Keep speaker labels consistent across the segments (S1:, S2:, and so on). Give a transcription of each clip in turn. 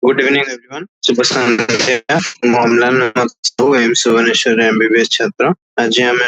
S1: Good evening everyone. शुभ संध्या। मु अम्लान एम्स भुवनेश्वर एमबीबीएस छात्र। आज आम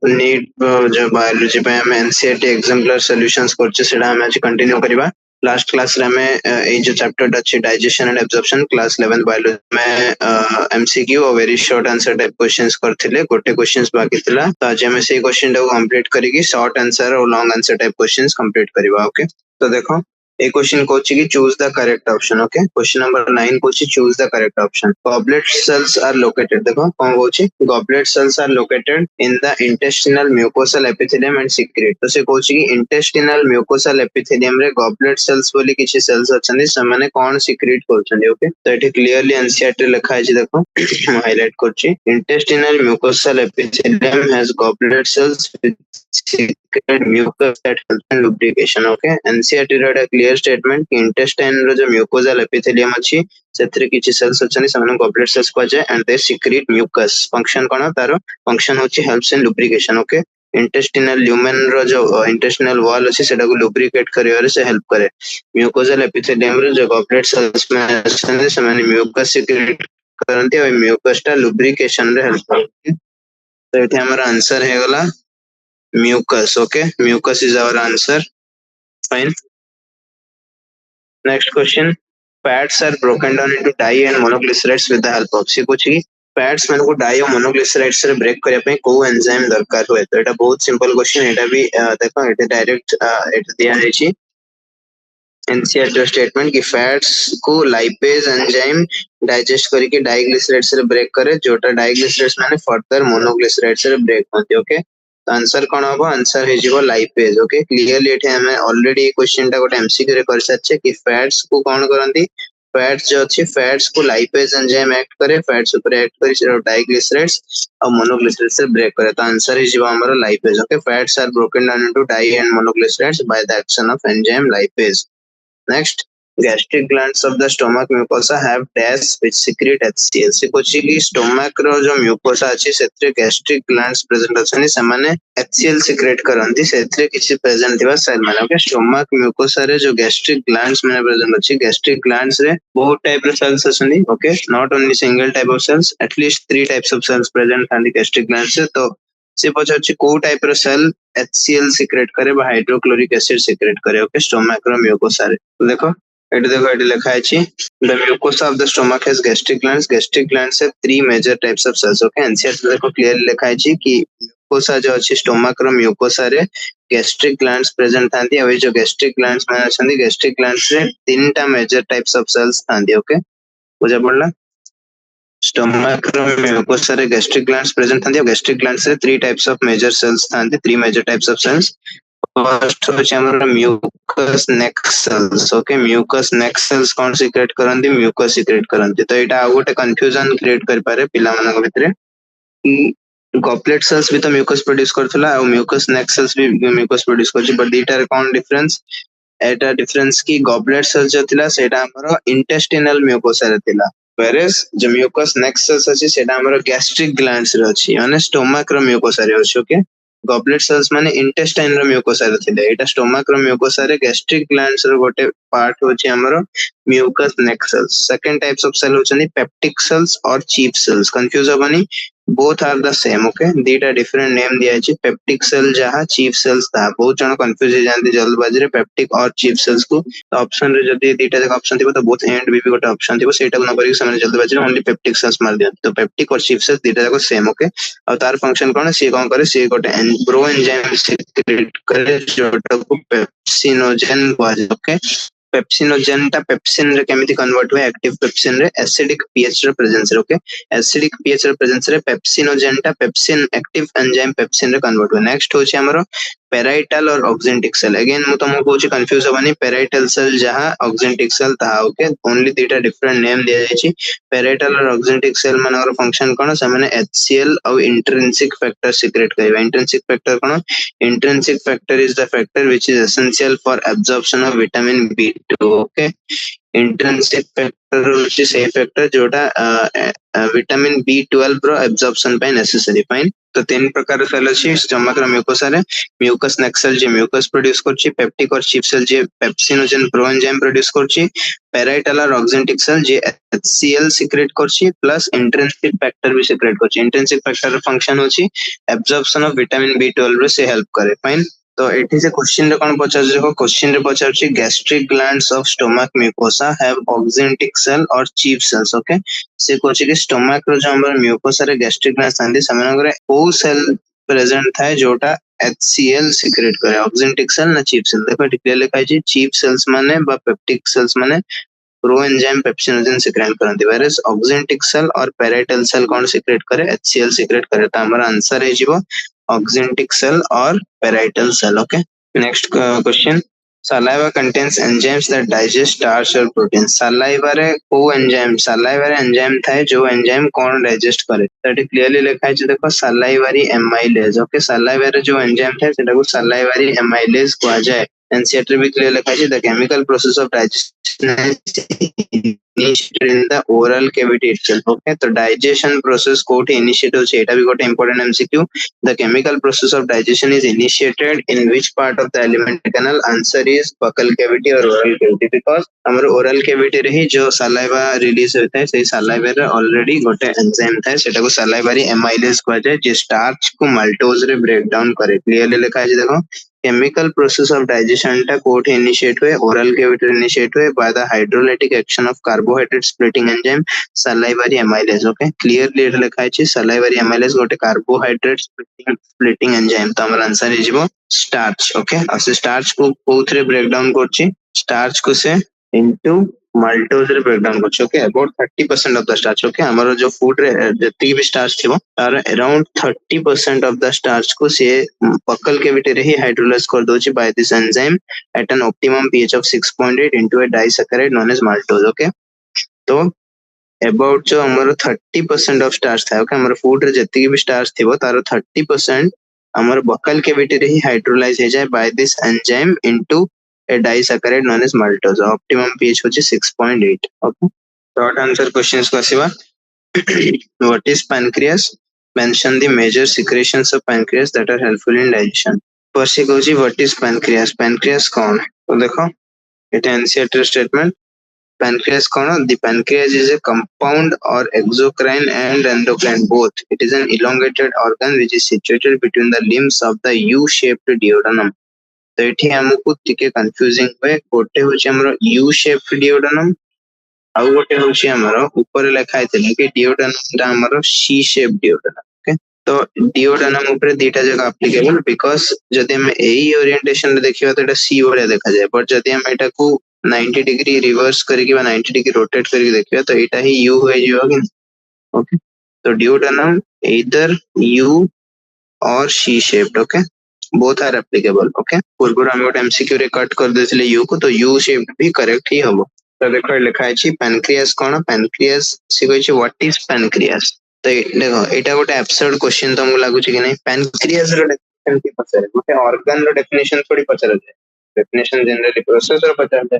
S1: नीट जो बायोलॉजी पे हम एनसीईआरटी एग्जाम्पलर सॉल्यूशंस करछे सेटा हम आज कंटिन्यू करबा। लास्ट क्लास रे हमें ए जो चैप्टर अछि digestion and absorption class 11 biology में एमसीक्यू और very short answer type questions करथिले। गोटे क्वेश्चंस बाकी थिला तो आज हम से क्वेश्चन को कंप्लीट करिकि शॉर्ट आंसर और long answer type questions complete करबा। ओके तो देखो a question कोची की choose the correct option. Okay, question number 9 Kochi choose the correct option. Goblet cells are located, देखो कौन Kochi goblet cells are located in the intestinal mucosal epithelium and secrete। तो से कोची की intestinal mucosal epithelium रे goblet cells बोली किछि cells अछंदी समाने कौन secrete करछंदी। ओके तो एठी क्लियरली एनसीईआरटी लिखा है देखो हाईलाइट करछि intestinal mucosal epithelium has goblet cells with secret mucus that helps in lubrication। Okay NCERT रे क्लियर स्टेटमेंट कि इंटेस्टाइन रो जो म्यूकोजल एपिथेलियम अछि सेथरे किछि सेल्स अछन समान गॉबलेट सेल्स को जाय and they secrete mucus. Function कोन तारो फंक्शन होछि helps in lubrication. Okay intestinal lumen रो जो इंटेस्टिनल वॉल अछि सेटा को लुब्रिकेट करिवारे से हेल्प करे। म्यूकोजल एपिथेलियम रो जो गॉबलेट सेल्स में अछन समान म्यूकस सीक्रेट करंती और म्यूकस टा लुब्रिकेशन रे हेल्प करे। तो एठी हमर आंसर हे गला mucus। Okay, mucus is our answer. Fine. Next question. Fats are broken down into di and monoglycerides with the help of। से कुछ ही फैट्स मन को डाई और मोनोग्लिसराइड्स रे ब्रेक करे पे को एंजाइम दरकार होय। तो एटा बहुत सिंपल क्वेश्चन। एटा भी देखो एटा डायरेक्ट एटा दिया है छी एनसीईआरटी स्टेटमेंट कि फैट्स को लाइपेज एंजाइम डाइजेस्ट करके डाइग्लिसराइड्स रे ब्रेक करे जोटा डाइग्लिसराइड्स माने फर्दर मोनोग्लिसराइड्स रे ब्रेक होते। ओके तो आंसर कोन होबो आंसर हे जीवो लाइपेज। ओके क्लियरली एठे हमें ऑलरेडी क्वेश्चन टा गोटे एमसीक्यू रे कर सच्चे कि फैट्स को कोन करंती फैट्स जो अछि फैट्स को लाइपेज एंजाइम एक्ट करे फैट्स ऊपर एक्ट करी से डाइग्लिसराइड्स और मोनोग्लिसराइड्स से ब्रेक करे। तो आंसर हे जीवो हमरो lipase. Okay fats are broken down into di and monoglycerides by the action of enzyme lipase. Next, gastric glands of the stomach mucosa have dash which secrete HCl। से कुछ की stomach रो जो mucosa अछि सेत्रे gastric glands present अछनी समाने HCl secrete करंती सेत्रे किछि present थिबा cell माने। Okay stomach mucosa रे जो gastric glands माने present अछि gastric glands रे बहुत टाइप रो cells अछनी। Okay not only single type of cells, at least 3 types of cells present थांदी gastric glands से। तो से पछछि को टाइप रो सेल HCl सीक्रेट करे बा हाइड्रोक्लोरिक एसिड सीक्रेट करे। ओके स्टोमक रो म्यूकोसा रे देखो एटी लिखा है the mucosa of the stomach has gastric glands have 3 major types of cells. Okay NCERT देखो क्लियरली लिखा है कि म्यूकोसा जो अछि स्टोमक रो म्यूकोसा रे गैस्ट्रिक ग्लैंड्स प्रेजेंट थांती। अबे जो गैस्ट्रिक ग्लैंड्स माने अछंदी गैस्ट्रिक ग्लैंड्स रे 3टा मेजर टाइप्स ऑफ सेल्स थांती। ओके बुझा पड़ला स्टोमक रो म्यूकोसा रे गैस्ट्रिक ग्लैंड्स प्रेजेंट थांती और गैस्ट्रिक ग्लैंड्स रे 3 टाइप्स ऑफ मेजर सेल्स थांती 3 major types of cells. First होचे हमर mucus neck cells. Okay mucus neck cells कोन सीक्रेट करंती म्यूकस सीक्रेट करंती। तो एटा आ गोटे कंफ्यूजन क्रिएट कर पारे पिला मानक भितरे कि गॉबलेट सेल्स भी तो म्यूकस प्रोड्यूस करथला और म्यूकस नेक सेल्स भी म्यूकस प्रोड्यूस करछि बट दीटा रे कोन डिफरेंस एटा डिफरेंस की गॉबलेट सेल्स जो थिला सेटा हमरो इंटेस्टिनल म्यूकोसा रे थिला whereas जो म्यूकस नेक सेल्स अछि सेटा हमरो गैस्ट्रिक ग्लैंड्स रे अछि माने स्टोमक रो म्यूकोसा रे अछि। ओके गॉबलेट सेल्स माने इंटेस्टाइन रो म्यूकोसा रे थिले एटा स्टोमक रो म्यूकोसा रे गैस्ट्रिक ग्लैंड्स रो गोटे पार्ट होछि हमरो mucus neck cells. Second types of cell होछनी पेप्टिक सेल्स और चीफ सेल्स। कंफ्यूज होबनी both are the same। Okay दीटा डिफरेंट नेम दिया अछि पेप्टिक सेल जहा चीफ सेल्स ता बहुत जन कंफ्यूज हो जानती जल्दबाजी रे पेप्टिक और चीफ सेल्स को। तो ऑप्शन रे जदी दीटा जक ऑप्शन थिबो तो बोथ एंड बी गोटे ऑप्शन थिबो सेटा को न करी समान जल्दबाजी रे ओनली पेप्टिक सेल्स मार दियन। तो पेप्टिक और चीफ सेल्स दीटा जक सेम। ओके और तार फंक्शन कोन सी कोन करे सी गोटे प्रो एंजाइम सीक्रेट करे जोटा को पेप्सिनोजेन कहै। ओके पेप्सिनोजेन टा पेप्सिन रे केमिति कन्वर्ट हुए एक्टिव पेप्सिन रे एसिडिक पीएच रे प्रेजेंस रे। ओके एसिडिक पीएच रे प्रेजेंस रे पेप्सिनोजेन टा पेप्सिन एक्टिव एंजाइम पेप्सिन रे कन्वर्ट हुए। नेक्स्ट होछि हमरो पेराइटल और ऑक्जेंटिक सेल। अगेन मु तुमको कहूछि कंफ्यूज होबानी पेराइटल सेल जहां ऑक्जेंटिक सेल ता। ओके ओनली दीटा डिफरेंट नेम दिया जायछि पेराइटल और ऑक्जेंटिक सेल मानकर फंक्शन कोन से माने एचसीएल और इंट्रिंसिक फैक्टर सीक्रेट करबा। Intrinsic factor cone intrinsic factor is the factor which is essential for absorption of vitamin B2। Okay intrinsic factor होछि से factor जोटा विटामिन B12 रो एब्जॉर्प्शन पे नेसेसरी। फाइन तो तीन प्रकार सेल अछि स्टमक रो म्यूकोसा रे म्यूकस नेक्सल जे म्यूकस प्रोड्यूस करछि पेप्टिक और चिप सेल जे पेप्सिनोजेन प्रोएंजाइम प्रोड्यूस करछि पैराइटल और ऑक्जेंटिक सेल जे HCl सिक्रेट करछि प्लस इंट्रिंसिक फैक्टर भी सिक्रेट करछि इंट्रिंसिक फैक्टर रो फंक्शन होछि एब्जॉर्प्शन ऑफ विटामिन B12 रे से हेल्प करे फाइन तो एठी से क्वेश्चन रे कोन पचार देखो क्वेश्चन रे पचार छी gastric glands of stomach mucosa have oxyntic cell और चीफ सेल्स ओके से कोछि कि स्टमक रो जो हमर म्यूकोसा रे गैस्ट्रिक ग्लैंड्स आंदी सेमानकर ओ सेल प्रेजेंट थाए जोटा HCl सिक्रेट करे ऑक्जेंटिक सेल ना चीफ सेल देखो एठी क्लियर लिखा छै चीफ सेल्स माने बा पेप्टिक सेल्स माने प्रोएंजाइम पेप्सिनोजेन सिक्रेट करंती वेरस ऑक्जेंटिक सेल और पैराइटल सेल कौन सिक्रेट करे HCl सिक्रेट करे तो हमर आंसर है जीवो ऑक्जेंटिक सेल और parietal cell okay next question saliva contains enzymes that digest starch or protein saliva रे को एंजाइम थाए जो एंजाइम कौन डाइजेस्ट करे तो एटी क्लियरली लिखा है देखो salivary amylase ओके saliva रे जो एंजाइम थाए सेटा को salivary amylase कहा जाए NCERT भी क्लियर लिखा है the chemical process of digestion initiated in the oral cavity itself okay तो digestion process कोठी initiate होचे एटा भी गोटे important MCQ the chemical process of digestion is initiated in which part of the alimentary canal answer is buccal cavity or oral cavity because हमर oral cavity रे ही जो saliva release होता है सही saliva रे already गोटे enzyme था सेटा को salivary amylase कहा जाए जे starch को maltose रे break down करे clearly लिखा है देखो chemical process of digestion टा कोठी initiate हुए oral cavity initiate हुए by the hydrolytic action of carbohydrate splitting enzyme salivary amylase okay clearly लिखा है salivary amylase गोटे carbohydrate splitting enzyme तो हमर आंसर हे जिवो starch okay और से starch को कोथरे ब्रेक डाउन करछि starch को से into maltose रे ब्रेक डाउन करछि okay about 30% of the starch okay हमर जो फूड रे जति भी starch थिबो तार अराउंड 30% of the starch को से buccal cavity रे ही हाइड्रोलाइज कर दोछि by this enzyme at an optimum pH of 6.8 into a disaccharide known as maltose okay तो about जो हमर 30% of starch था ओके हमर फूड रे जति भी starch थिबो तार 30% हमर buccal cavity रे ही हाइड्रोलाइज हो जाए by this enzyme into a disaccharide known as maltose optimum pH होची 6.8 okay short answer questions को आसीबा what is pancreas mention the major secretions of pancreas that are helpful in digestion pursed कहूची what is pancreas कौन तो देखो एटा NCERT statement pancreas कौन the pancreas is a compound or exocrine and endocrine both it is an elongated organ which is situated between the limbs of the U-shaped duodenum तो एठी हमकु टिके confusing हुए गोटे होची हमरो यू शेप डियोडेनम आउ गोटे होची हमरो ऊपर लिखा है कि डियोडेनम ता हमरो सी शेप डियोडेनम ओके तो डियोडेनम ऊपर दीटा जगह एप्लीकेबल बिकॉज़ जदि हम एई ओरिएंटेशन रे देखिबा तो एटा सी भलिया देखा जाय बट जदि हम एटा को 90 डिग्री रिवर्स करके बा 90 डिग्री रोटेट करके देखिबा तो एटा ही यू होय जियो कि ओके तो डियोडेनम ईदर यू और C shaped okay both are applicable okay पूर्व हम गोटे एमसीक्यू रे कट कर देथिले यू को तो यू शेप भी करेक्ट ही हबो तो देखो लिखा है पैनक्रियास कोन पैनक्रियास से कहै छै व्हाट इज पैनक्रियास तो देखो एटा गोटे एब्सर्ड क्वेश्चन तो हमको लागु छै कि नहीं पैनक्रियास रो डेफिनेशन की पछरे गोटे ऑर्गन रो डेफिनेशन थोड़ी पछरे डेफिनेशन जनरली प्रोसेस रो पछरे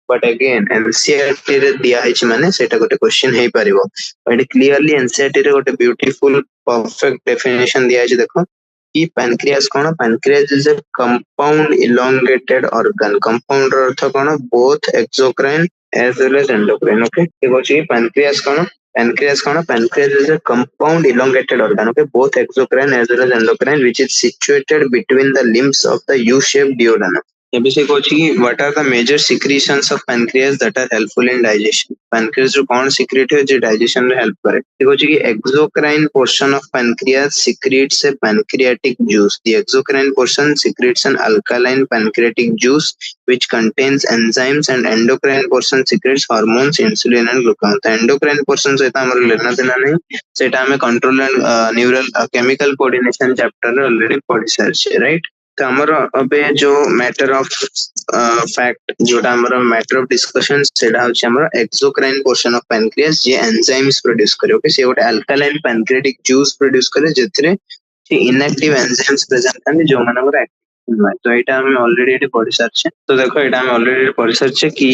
S1: बट अगेन एनसीईआरटी रे दिया है माने सेटा गोटे क्वेश्चन हे परिबो बट क्लियरली एनसीईआरटी रे गोटे ब्यूटीफुल परफेक्ट डेफिनेशन दिया है देखो कि पैनक्रियास कोन pancreas is a compound elongated organ compound रो अर्थ कोन both exocrine as well as endocrine okay देखो छी पैनक्रियास कोन pancreas is a compound elongated organ okay both exocrine as well as endocrine which is situated between the limbs of the U-shaped duodenum एबे से कहछि कि what are the major secretions of pancreas that are helpful in digestion pancreas जो कौन secrete है जो digestion में help करे देखो कि exocrine portion of pancreas secretes a pancreatic juice the exocrine portion secretes an alkaline pancreatic juice which contains enzymes and endocrine portion secretes hormones insulin and glucagon तो endocrine portion से हमर लेना देना नहीं सेटा हमें control and neural chemical coordination chapter already पढ़ि सारछे right तो हमर अबे जो मैटर ऑफ फैक्ट जोटा हमर मैटर ऑफ डिस्कशन सेटा होछि हमर exocrine portion of pancreas J enzymes produce करे ओके से गोटे अल्कालाइन पैनक्रियाटिक जूस प्रोड्यूस करे जेथरे इनएक्टिव एंजाइम्स प्रेजेंट थाने जो मानकर एक्टिव तो एटा हम ऑलरेडी पढ़ि सारछे तो देखो एटा हम ऑलरेडी पढ़ि सारछे कि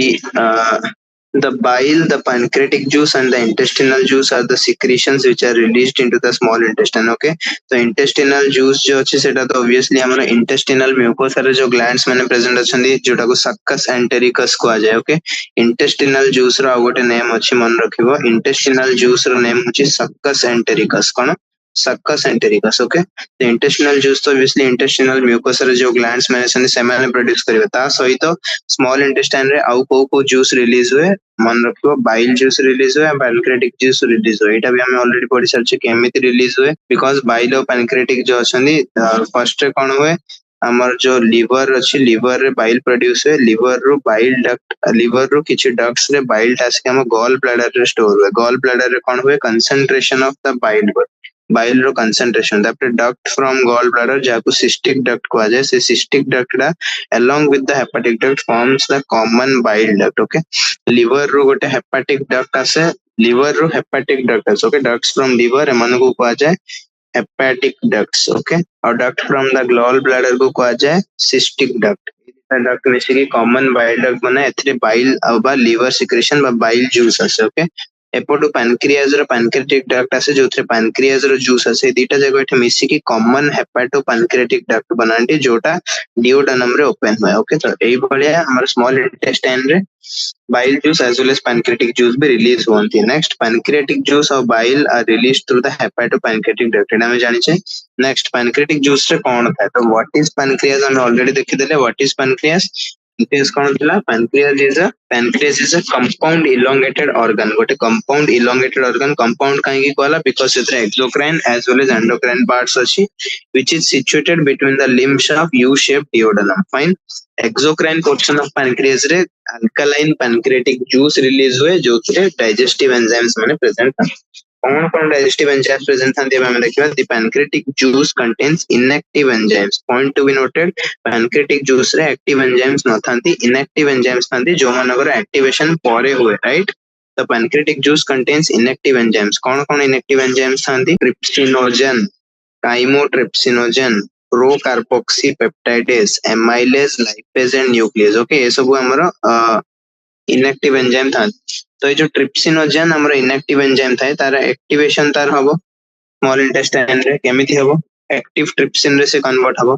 S1: The bile, the pancreatic juice, and the intestinal juice are the secretions which are released into the small intestine. Okay, तो intestinal juice जो अच्छी सेटा तो obviously हमारा intestinal mucosa रे जो glands मैंने present अच्छी जोटा को succus entericus को आ जाए. Okay, intestinal juice रो आगोटे name अच्छी मन रखिबो. Intestinal juice रो name अच्छी succus entericus कौन succus entericus. Okay, the intestinal juice तो obviously intestinal mucosa रे जो glands मैंने सनी सेमाने produce करिवे ता सही तो small intestine रे आउ को juice release हुए मन रखिबो. बाइल जूस रिलीज हुए, पैनक्रेटिक जूस रिलीज हुए. एटा भी हम ऑलरेडी पढ़ी सारछे केमिति रिलीज हुए बिकॉज़ बाइल और पैनक्रेटिक जो अछंदी फर्स्ट रे कोन हुए हमर जो लिवर अछि लिवर रे बाइल प्रोड्यूस हुए. लिवर रो बाइल डक्ट लिवर रो किछि डक्ट्स रे बाइल टास्क हम गॉल ब्लैडर रे स्टोर हुए. गॉल ब्लैडर रे कोन हुए कंसंट्रेशन ऑफ द बाइल रो कंसंट्रेशन तापर डक्ट फ्रॉम गॉल ब्लैडर जाको सिस्टिक डक्ट को आ जाए. से सिस्टिक डक्ट डा along with the hepatic duct forms the common bile duct. Okay, liver रो गोटे hepatic duct आसे. liver रो hepatic duct आसे. Okay, ducts from liver एमान को कहा जाए hepatic ducts. Okay, और duct from the gall bladder को कहा जाए cystic duct. डक्ट में से कॉमन बाइल डक्ट बना एथरे बाइल अबा लिवर सिक्रेशन बा बाइल जूस आसे. ओके, एपटू पैनक्रियाज रो पैनक्रियाटिक डक्ट आसे जोथरे पैनक्रियाज रो जूस आसे. दीटा जगह एठे मिसी की कॉमन हेपाटो पैनक्रियाटिक डक्ट बनांटी जोटा डिओडनम रे ओपन हुए. ओके, तो एई भलिया हमर स्मॉल इंटेस्टाइन रे bile juice as well as pancreatic juice भी रिलीज होती है. नेक्स्ट pancreatic juice और bile are released through the hepatopancreatic duct. एटा में जानि छै. नेक्स्ट pancreatic juice रे कोन था तो what is pancreas हम ऑलरेडी देखि देले. what is pancreas? Pancreas कोन थिला. pancreas is a compound elongated organ. गोटे compound elongated organ. compound काहे की कहला because एतरे exocrine as well as endocrine parts अछि which is situated between the limbs of U shaped duodenum. Fine, exocrine portion of pancreas रे alkaline pancreatic juice release हुए जो digestive enzymes माने present था. कौन digestive enzymes present था हमें देखिबा. the pancreatic juice contains inactive enzymes. point to be noted, pancreatic juice रे active enzymes न थांती, inactive enzymes थांती जो मानकर activation परे हुए. right, the pancreatic juice contains inactive enzymes. कौन inactive enzymes थांती. trypsinogen, chymotrypsinogen, procarboxypeptidase, amylase, lipase and nucleus. Okay, ये सब हमरो इनएक्टिव एंजाइम था. तो ये जो ट्रिप्सिनोजेन हमरो इनएक्टिव एंजाइम था तार एक्टिवेशन तार हबो स्मॉल इंटेस्टाइन रे. केमिति हबो एक्टिव ट्रिप्सिन रे से कन्वर्ट हबो.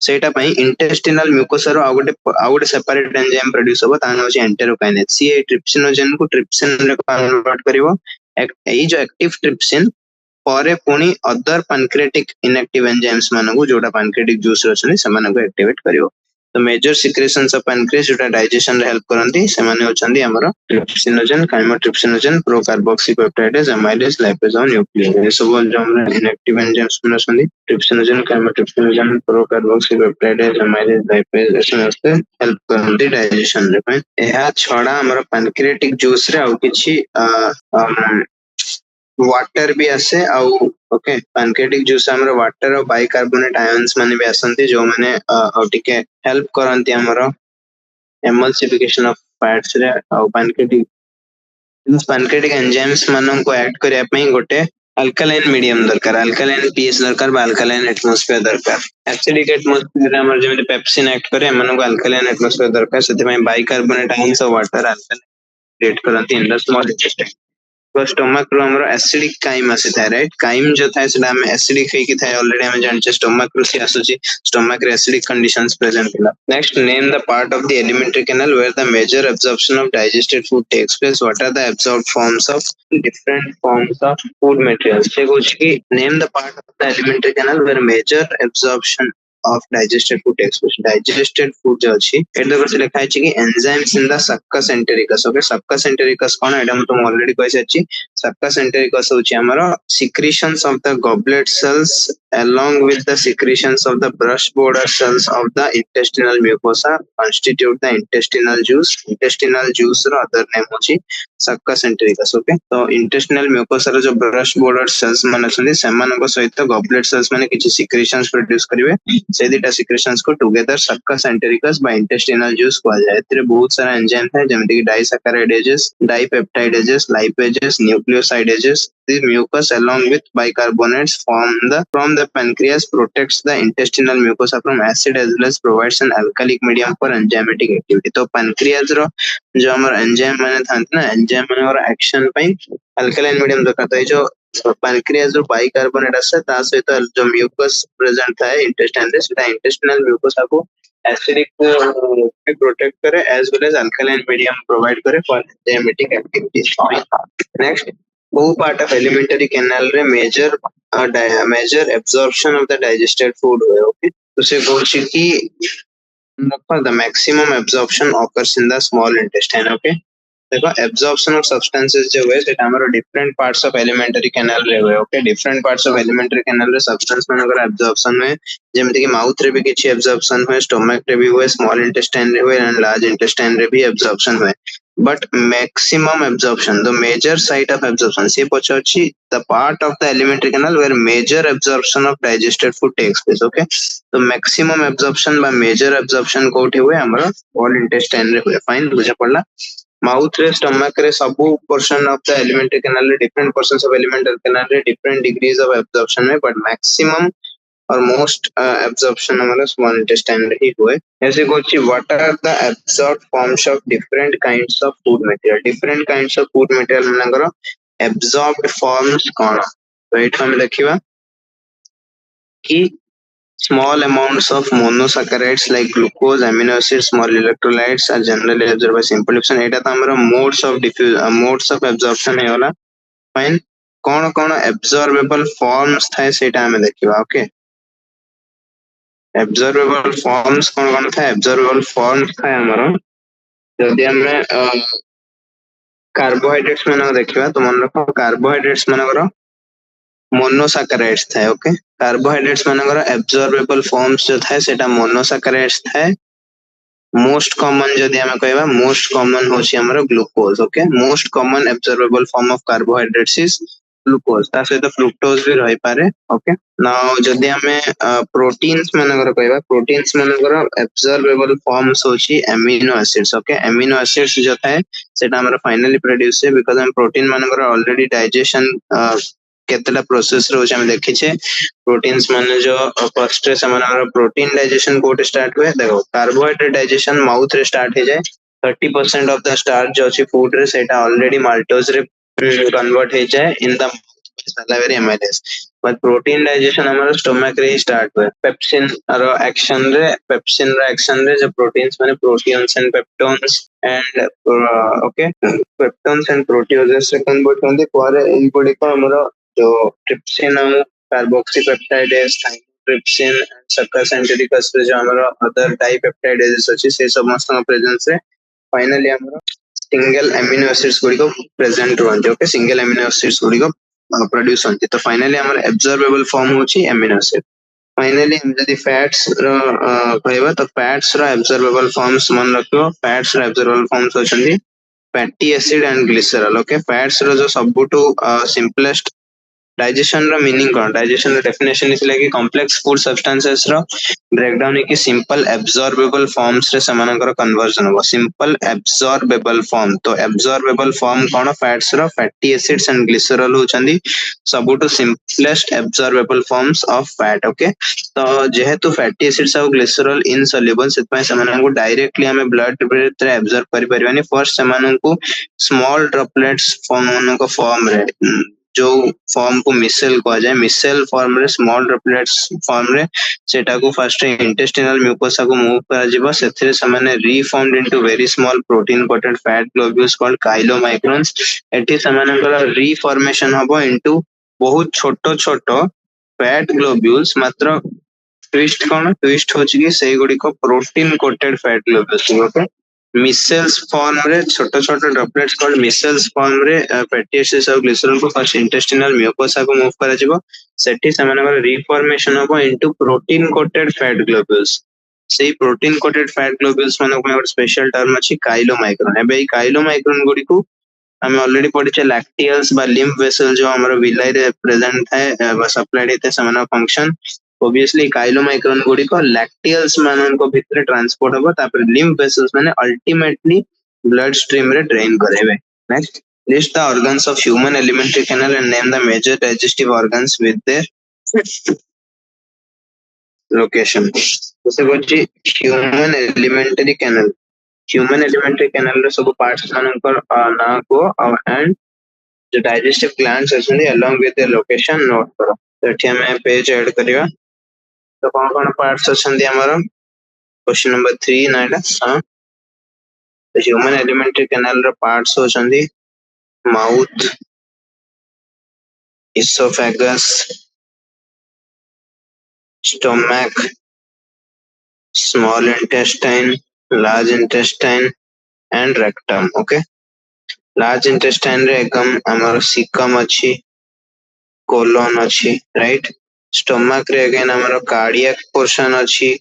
S1: सेटा पई इंटेस्टिनल म्यूकोसा रो आउट सेपरेट एंजाइम प्रोड्यूस हबो तानो अछि एंटेरोकाइनेज. सी ए ट्रिप्सिनोजेन को ट्रिप्सिन रे कन्वर्ट करिवो. एई जो एक्टिव ट्रिप्सिन परे पुनी अदर पैनक्रेटिक इनएक्टिव एंजाइम्स मानकु जोटा पैनक्रेटिक जूस रछनी से मानकु एक्टिवेट करिवो. तो मेजर सिक्रेशंस ऑफ पैनक्रियास जोटा डाइजेशन रे हेल्प करंती से माने होचंदी हमरो ट्रिप्सिनोजेन, काइमोट्रिप्सिनोजेन, प्रोकार्बोक्सीपेप्टाइडेज, एमाइलेज, लाइपेज और न्यूक्लियस. ये सब जो हमरे inactive enzymes मानसंदी trypsinogen, काइमोट्रिप्सिनोजेन, प्रोकार्बोक्सीपेप्टाइडेज, amylase, lipase ऐसे हेल्प करंती डाइजेशन रे. एहा छडा हमरो पैनक्रेटिक जूस रे आउ किछि वाटर भी आसे आउ. ओके, पैनक्रेटिक जूस हमरो वाटर और बाइकार्बोनेट आयंस माने भी आसंती जो माने टिके हेल्प करंती हमरो एमल्सिफिकेशन ऑफ फैट्स रे. आउ पैनक्रेटिक एंजाइम्स मानन को ऐड करिया पई गोटे अल्कालाइन मीडियम दरकार. अल्कालाइन पीएच दरकार बा अल्कालाइन एटमॉस्फेयर दरकार. एसिडिक एटमॉस्फेयर हमर जेमे पेप्सिन एक्ट करे मानन को अल्कालाइन एटमॉस्फेयर दरकार. सेते पई बाइकार्बोनेट आयंस और वाटर अल्कालाइन क्रिएट करंती in the small intestine. Stomach रो हमरो एसिडिक काइम आसे थाय. राइट, काइम जो थाय सेटा हम एसिडिक हे की थाय ऑलरेडी हम जानचे. स्टोमक रो से आसुची स्टोमक रे एसिडिक कंडीशंस प्रेजेंट होला. Next, name the part of the alimentary canal where the major absorption of digested food takes place. What are the absorbed forms of different forms of food materials. से कुछ की name the part of the alimentary canal where major absorption of digested food takes place. Digested food जो अछि एटा बस लिखा अछि कि enzymes in the succus entericus. Okay, succus entericus कोन एटा हम तुम ऑलरेडी कहै अछि. succus entericus होछि हमरो secretions of the goblet cells along with the secretions of the brush border cells of the intestinal mucosa constitute the intestinal juice. Intestinal juice रो अदर नेम होछि succus entericus. ओके, तो intestinal mucosa रो जो brush border cells माने छथि सेमानक सहित goblet cells माने किछि secretions प्रोड्यूस करिवे. से दिटा सिक्रेशंस को together succus entericus by intestinal juice कहल जाय. एतरे बहुत सारा एंजाइम है जेमति कि disaccharidases, dipeptidases, lipases, nucleosidases. The mucus along with bicarbonates from the pancreas protects the intestinal mucosa from acid as well as provides an alkalic medium for enzymatic activity. तो pancreas रो जो हमारा enzyme माने थांते ना enzyme माने और action पे alkaline medium दरकार था जो pancreas जो bicarbonate आसे ता सहित जो mucus present था intestine रे सेटा intestinal mucosa को acidic protect करे as well as alkaline medium provide करे for enzymatic activities. Next, who part of alimentary canal रे major absorption of the digested food हुए. Okay, तो से बोलছি कि the maximum absorption occurs in the small intestine. Okay, देखो absorption of substances जो हुए सेटा हमारा different parts of alimentary canal रे हुए. Okay, different parts of alimentary canal रे substance में अगर absorption हुए जेमते कि mouth रे भी किछि absorption हुए, stomach रे भी हुए, small intestine रे हुए and large intestine रे भी absorption हुए. But maximum absorption, the major site of absorption, से पछाछि the part of the alimentary canal where major absorption of digested food takes place. Okay, तो maximum absorption by major absorption कोठी हुए हमारा small intestine रे हुए. Fine, बुझा पड़ला. Mouth रे, stomach रे सबू portion of the alimentary canal रे different portions of alimentary canal रे different degrees of absorption है, but maximum or most absorption हमारा small intestine रे ही हुए. ऐसे कुछ what are the absorbed forms of different kinds of food material? Different kinds of food material मनकर absorbed forms कौन? तो एठो हम देखिबा कि small amounts of monosaccharides like glucose, amino acids, small electrolytes are generally absorbed by simple diffusion. एटा तो हमारा modes of absorption है वाला. Fine. कौन absorbable forms था सेटा हमें देखिबा. Okay. Absorbable forms कौन था? Absorbable forms था हमारा जदि हमें carbohydrates में देखिबा तो मन रखो carbohydrates मनकर monosaccharides था. Okay, carbohydrates मनकर absorbable forms जो था सेटा monosaccharides था. Most common जदि हमें कहबा most common होची हमरो glucose. Okay, most common absorbable form of carbohydrates is glucose. ता सहित fructose भी रही पारे. Okay, now जदि हमें proteins मनकर कहबा proteins मनकर absorbable forms होची amino acids. Okay, amino acids जो था सेटा हमरो finally produce है because हम protein मनकर already digestion केतला प्रोसेस रो हम देखि छे. प्रोटीन्स माने जो फर्स्ट रे हमर प्रोटीन डाइजेशन कोट स्टार्ट हुए. देखो कार्बोहाइड्रेट डाइजेशन माउथ रे स्टार्ट हो जाए. 30% ऑफ द स्टार्च जो अछि फूड रे सेटा ऑलरेडी माल्टोज रे कन्वर्ट हो जाए in the salivary amylase. But protein digestion हमर स्टमक रे स्टार्ट हुए. पेप्सिन रो एक्शन रे जो प्रोटीन्स माने proteins and peptones and okay peptones and proteoses से कन्वर्ट होंदे पारे इन बॉडी को हमर जो trypsin carboxypeptidase trypsin succus entericus पे जो हमारा अदर डाइपेप्टाइडेज अछि से समस्त प्रेजेंस है. फाइनली हमारा सिंगल अमीनो एसिड्स गुडी को प्रेजेंट रहते. ओके, सिंगल अमीनो एसिड्स गुडी को प्रोड्यूस होती. तो फाइनली हमारा एब्जॉर्बेबल फॉर्म होची अमीनो एसिड. फाइनली हम जदी फैट्स रो कहबा तो फैट्स रो एब्जॉर्बेबल फॉर्म्स मन रखो. फैट्स रो एब्जॉर्बेबल फॉर्म्स होचंदी fatty acid and glycerol. Okay, fats रो जो सबटू सिंपलेस्ट डाइजेशन रो मीनिंग कोन? डाइजेशन रो डेफिनेशन इस लागी कॉम्प्लेक्स फूड सब्सटेंसेस रो ब्रेकडाउन है कि सिंपल एब्जॉर्बेबल फॉर्म्स रे समानकर कन्वर्जन हो. Simple absorbable form. तो एब्जॉर्बेबल फॉर्म कोन? फैट्स रो फैटी एसिड्स एंड ग्लिसरॉल होचंदी सबटू simplest absorbable forms of fat. Okay, तो जेहेतु फैटी एसिड्स और ग्लिसरॉल इनसॉल्युबल सेतपय समाननको डायरेक्टली हमें ब्लड रे एब्जॉर्ब करि परिबानी. फर्स्ट समाननको स्मॉल ड्रॉपलेट्स फॉर्म रे जो फॉर्म को मिसेल कहा जाए. मिसेल फॉर्म रे स्मॉल ड्रॉपलेट्स फॉर्म रे सेटा को फर्स्ट इंटेस्टिनल म्यूकोसा को मूव करा जिवो. सेथिरे समाने reformed into very small protein coated fat globules called chylomicrons. एठी समानकर रीफॉर्मेशन हबो इनटू बहुत छोटो छोटो फैट ग्लोब्यूल्स. मात्र ट्विस्ट कोन? ट्विस्ट होची कि सेई गुडी को protein coated fat globules. Okay, micelles form रे छोटो छोटो ड्रॉपलेट्स कॉल्ड मिसेल्स फॉर्म रे फैटी एसिड्स और ग्लिसरॉल को फर्स्ट इंटेस्टिनल म्यूकोसा को मूव करा जिवो. सेठी समानकर रीफॉर्मेशन हबो into protein coated fat globules. सेई प्रोटीन कोटेड फैट ग्लोब्यूल्स माने को एक स्पेशल टर्म अछि काइलोमाइक्रोन. एबे ई काइलोमाइक्रोन गुडी को हमें ऑलरेडी पढ़िचे लैक्टियल्स बा लिम्फ वेसल जो हमर विलाई रे प्रेजेंट है बा सप्लाइड हेते समान फंक्शन. ऑब्वियसली काइलोमाइक्रोन गुडी को लैक्टियल्स मानन को भीतर ट्रांसपोर्ट होबो. तापर लिम्फ वेसल्स माने अल्टीमेटली ब्लड स्ट्रीम रे ड्रेन करेबे. Next List the organs of human alimentary canal and name the major digestive organs with their location. जैसे कुछ human alimentary canal. Human alimentary canal रे सब parts मानकर ना को and the digestive glands actually along with their location note करो. तो एठी हमें page add करिवा. तो कौन parts अछंदी हमरो? Question number 3 ना हाँ. The human alimentary canal रे parts अछंदी mouth, esophagus, stomach, small intestine, large intestine and rectum. Okay, large intestine रे एकम हमर cecum अछि, colon अछि, right? Stomach रे again हमर cardiac portion अछि,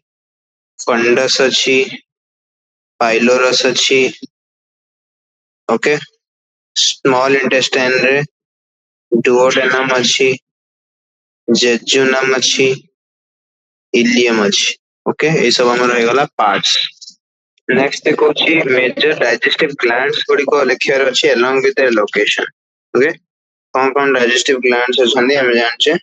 S1: fundus अछि, pylorus अछि. Okay, small intestine रे duodenum अछि, jejunum अछि, ileum अछि. Okay, ये सब हमर हो गला parts. Next देखो छी major digestive glands गुड़िको लिखियार अछि along with their location. Okay, कौन digestive glands अछंदी हम जानचे.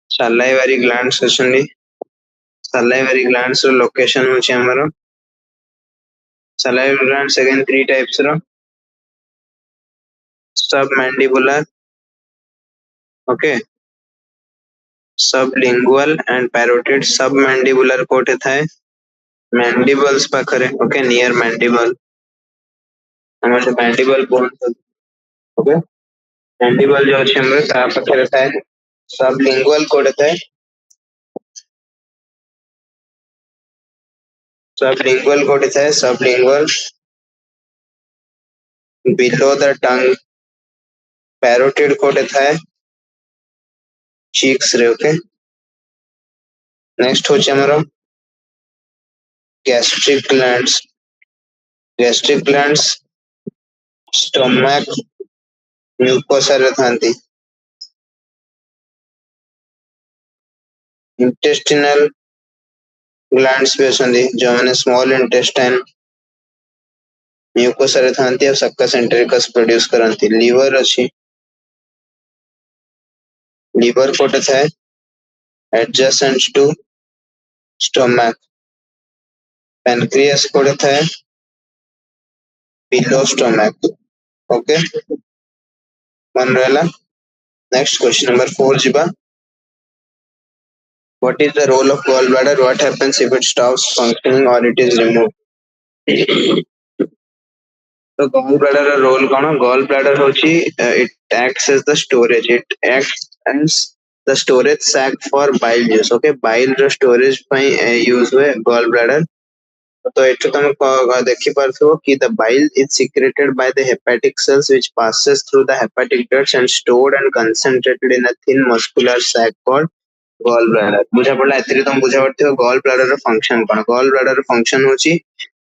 S1: salivary glands अछंदी. salivary glands रो location होछि हमरो. salivary glands again three types row. submandibular, okay, sublingual and parotid. submandibular कोठे थाए mandibles पाखरे, okay, near mandible. हमर से mandible बोन, okay, mandible जो अछि हमर ता पाखरे थाए. sublingual कोठे थाए. sublingual कोठे थाए. sublingual below the tongue. parotid कोठे थाए cheeks रे, okay. next होछि हमरो gastric glands. gastric glands stomach mucosa रे थांती. intestinal glands भी अछंदी जो माने small intestine mucosa रे थांती और succus entericus produce करंती. liver अछि. liver कोठे थाए adjacent to stomach. pancreas कोठे थाए below stomach. Okay, मन रहला. next question number 4 जिबा. what is the role of gallbladder? what happens if it stops functioning or it is removed? तो gall bladder का रोल कौन है. गॉल ब्लैडर होची it acts as the storage. it acts as the storage sac for bile juice. okay, bile जो storage ପାଇଁ use हुए gall bladder. तो एठो तुम देखि पारथो कि the bile is secreted by the hepatic cells which passes through the hepatic ducts and stored and concentrated in a thin muscular sac called gall bladder. बुझा पड़ला. एतरी तुम बुझा पड़थियो गॉल ब्लैडर रो फंक्शन कोन. गॉल ब्लैडर रो function होची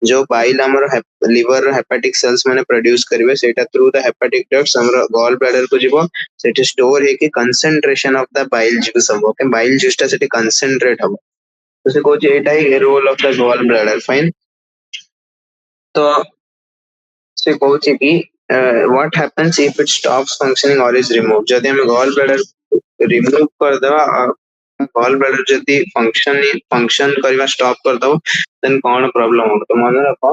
S1: जो बाइल हमर लिवर रो हेपाटिक सेल्स माने प्रोड्यूस करबे सेटा थ्रू द हेपाटिक डक्ट्स हमर गॉल ब्लैडर को जीवो. सेठी स्टोर हे कि concentration of the bile juice हम. ओके, बाइल जूस ता सेठी कंसंट्रेट हम. तो से कोची एटा ही role of the gall bladder. Fine. तो से कोची कि what happens if it stops functioning or is removed. जदि हम गॉल ब्लैडर रिमूव कर देवा गॉल ब्लैडर जदि फंक्शन करवा स्टॉप कर दो देन कौन प्रॉब्लम हो. तो मन रखो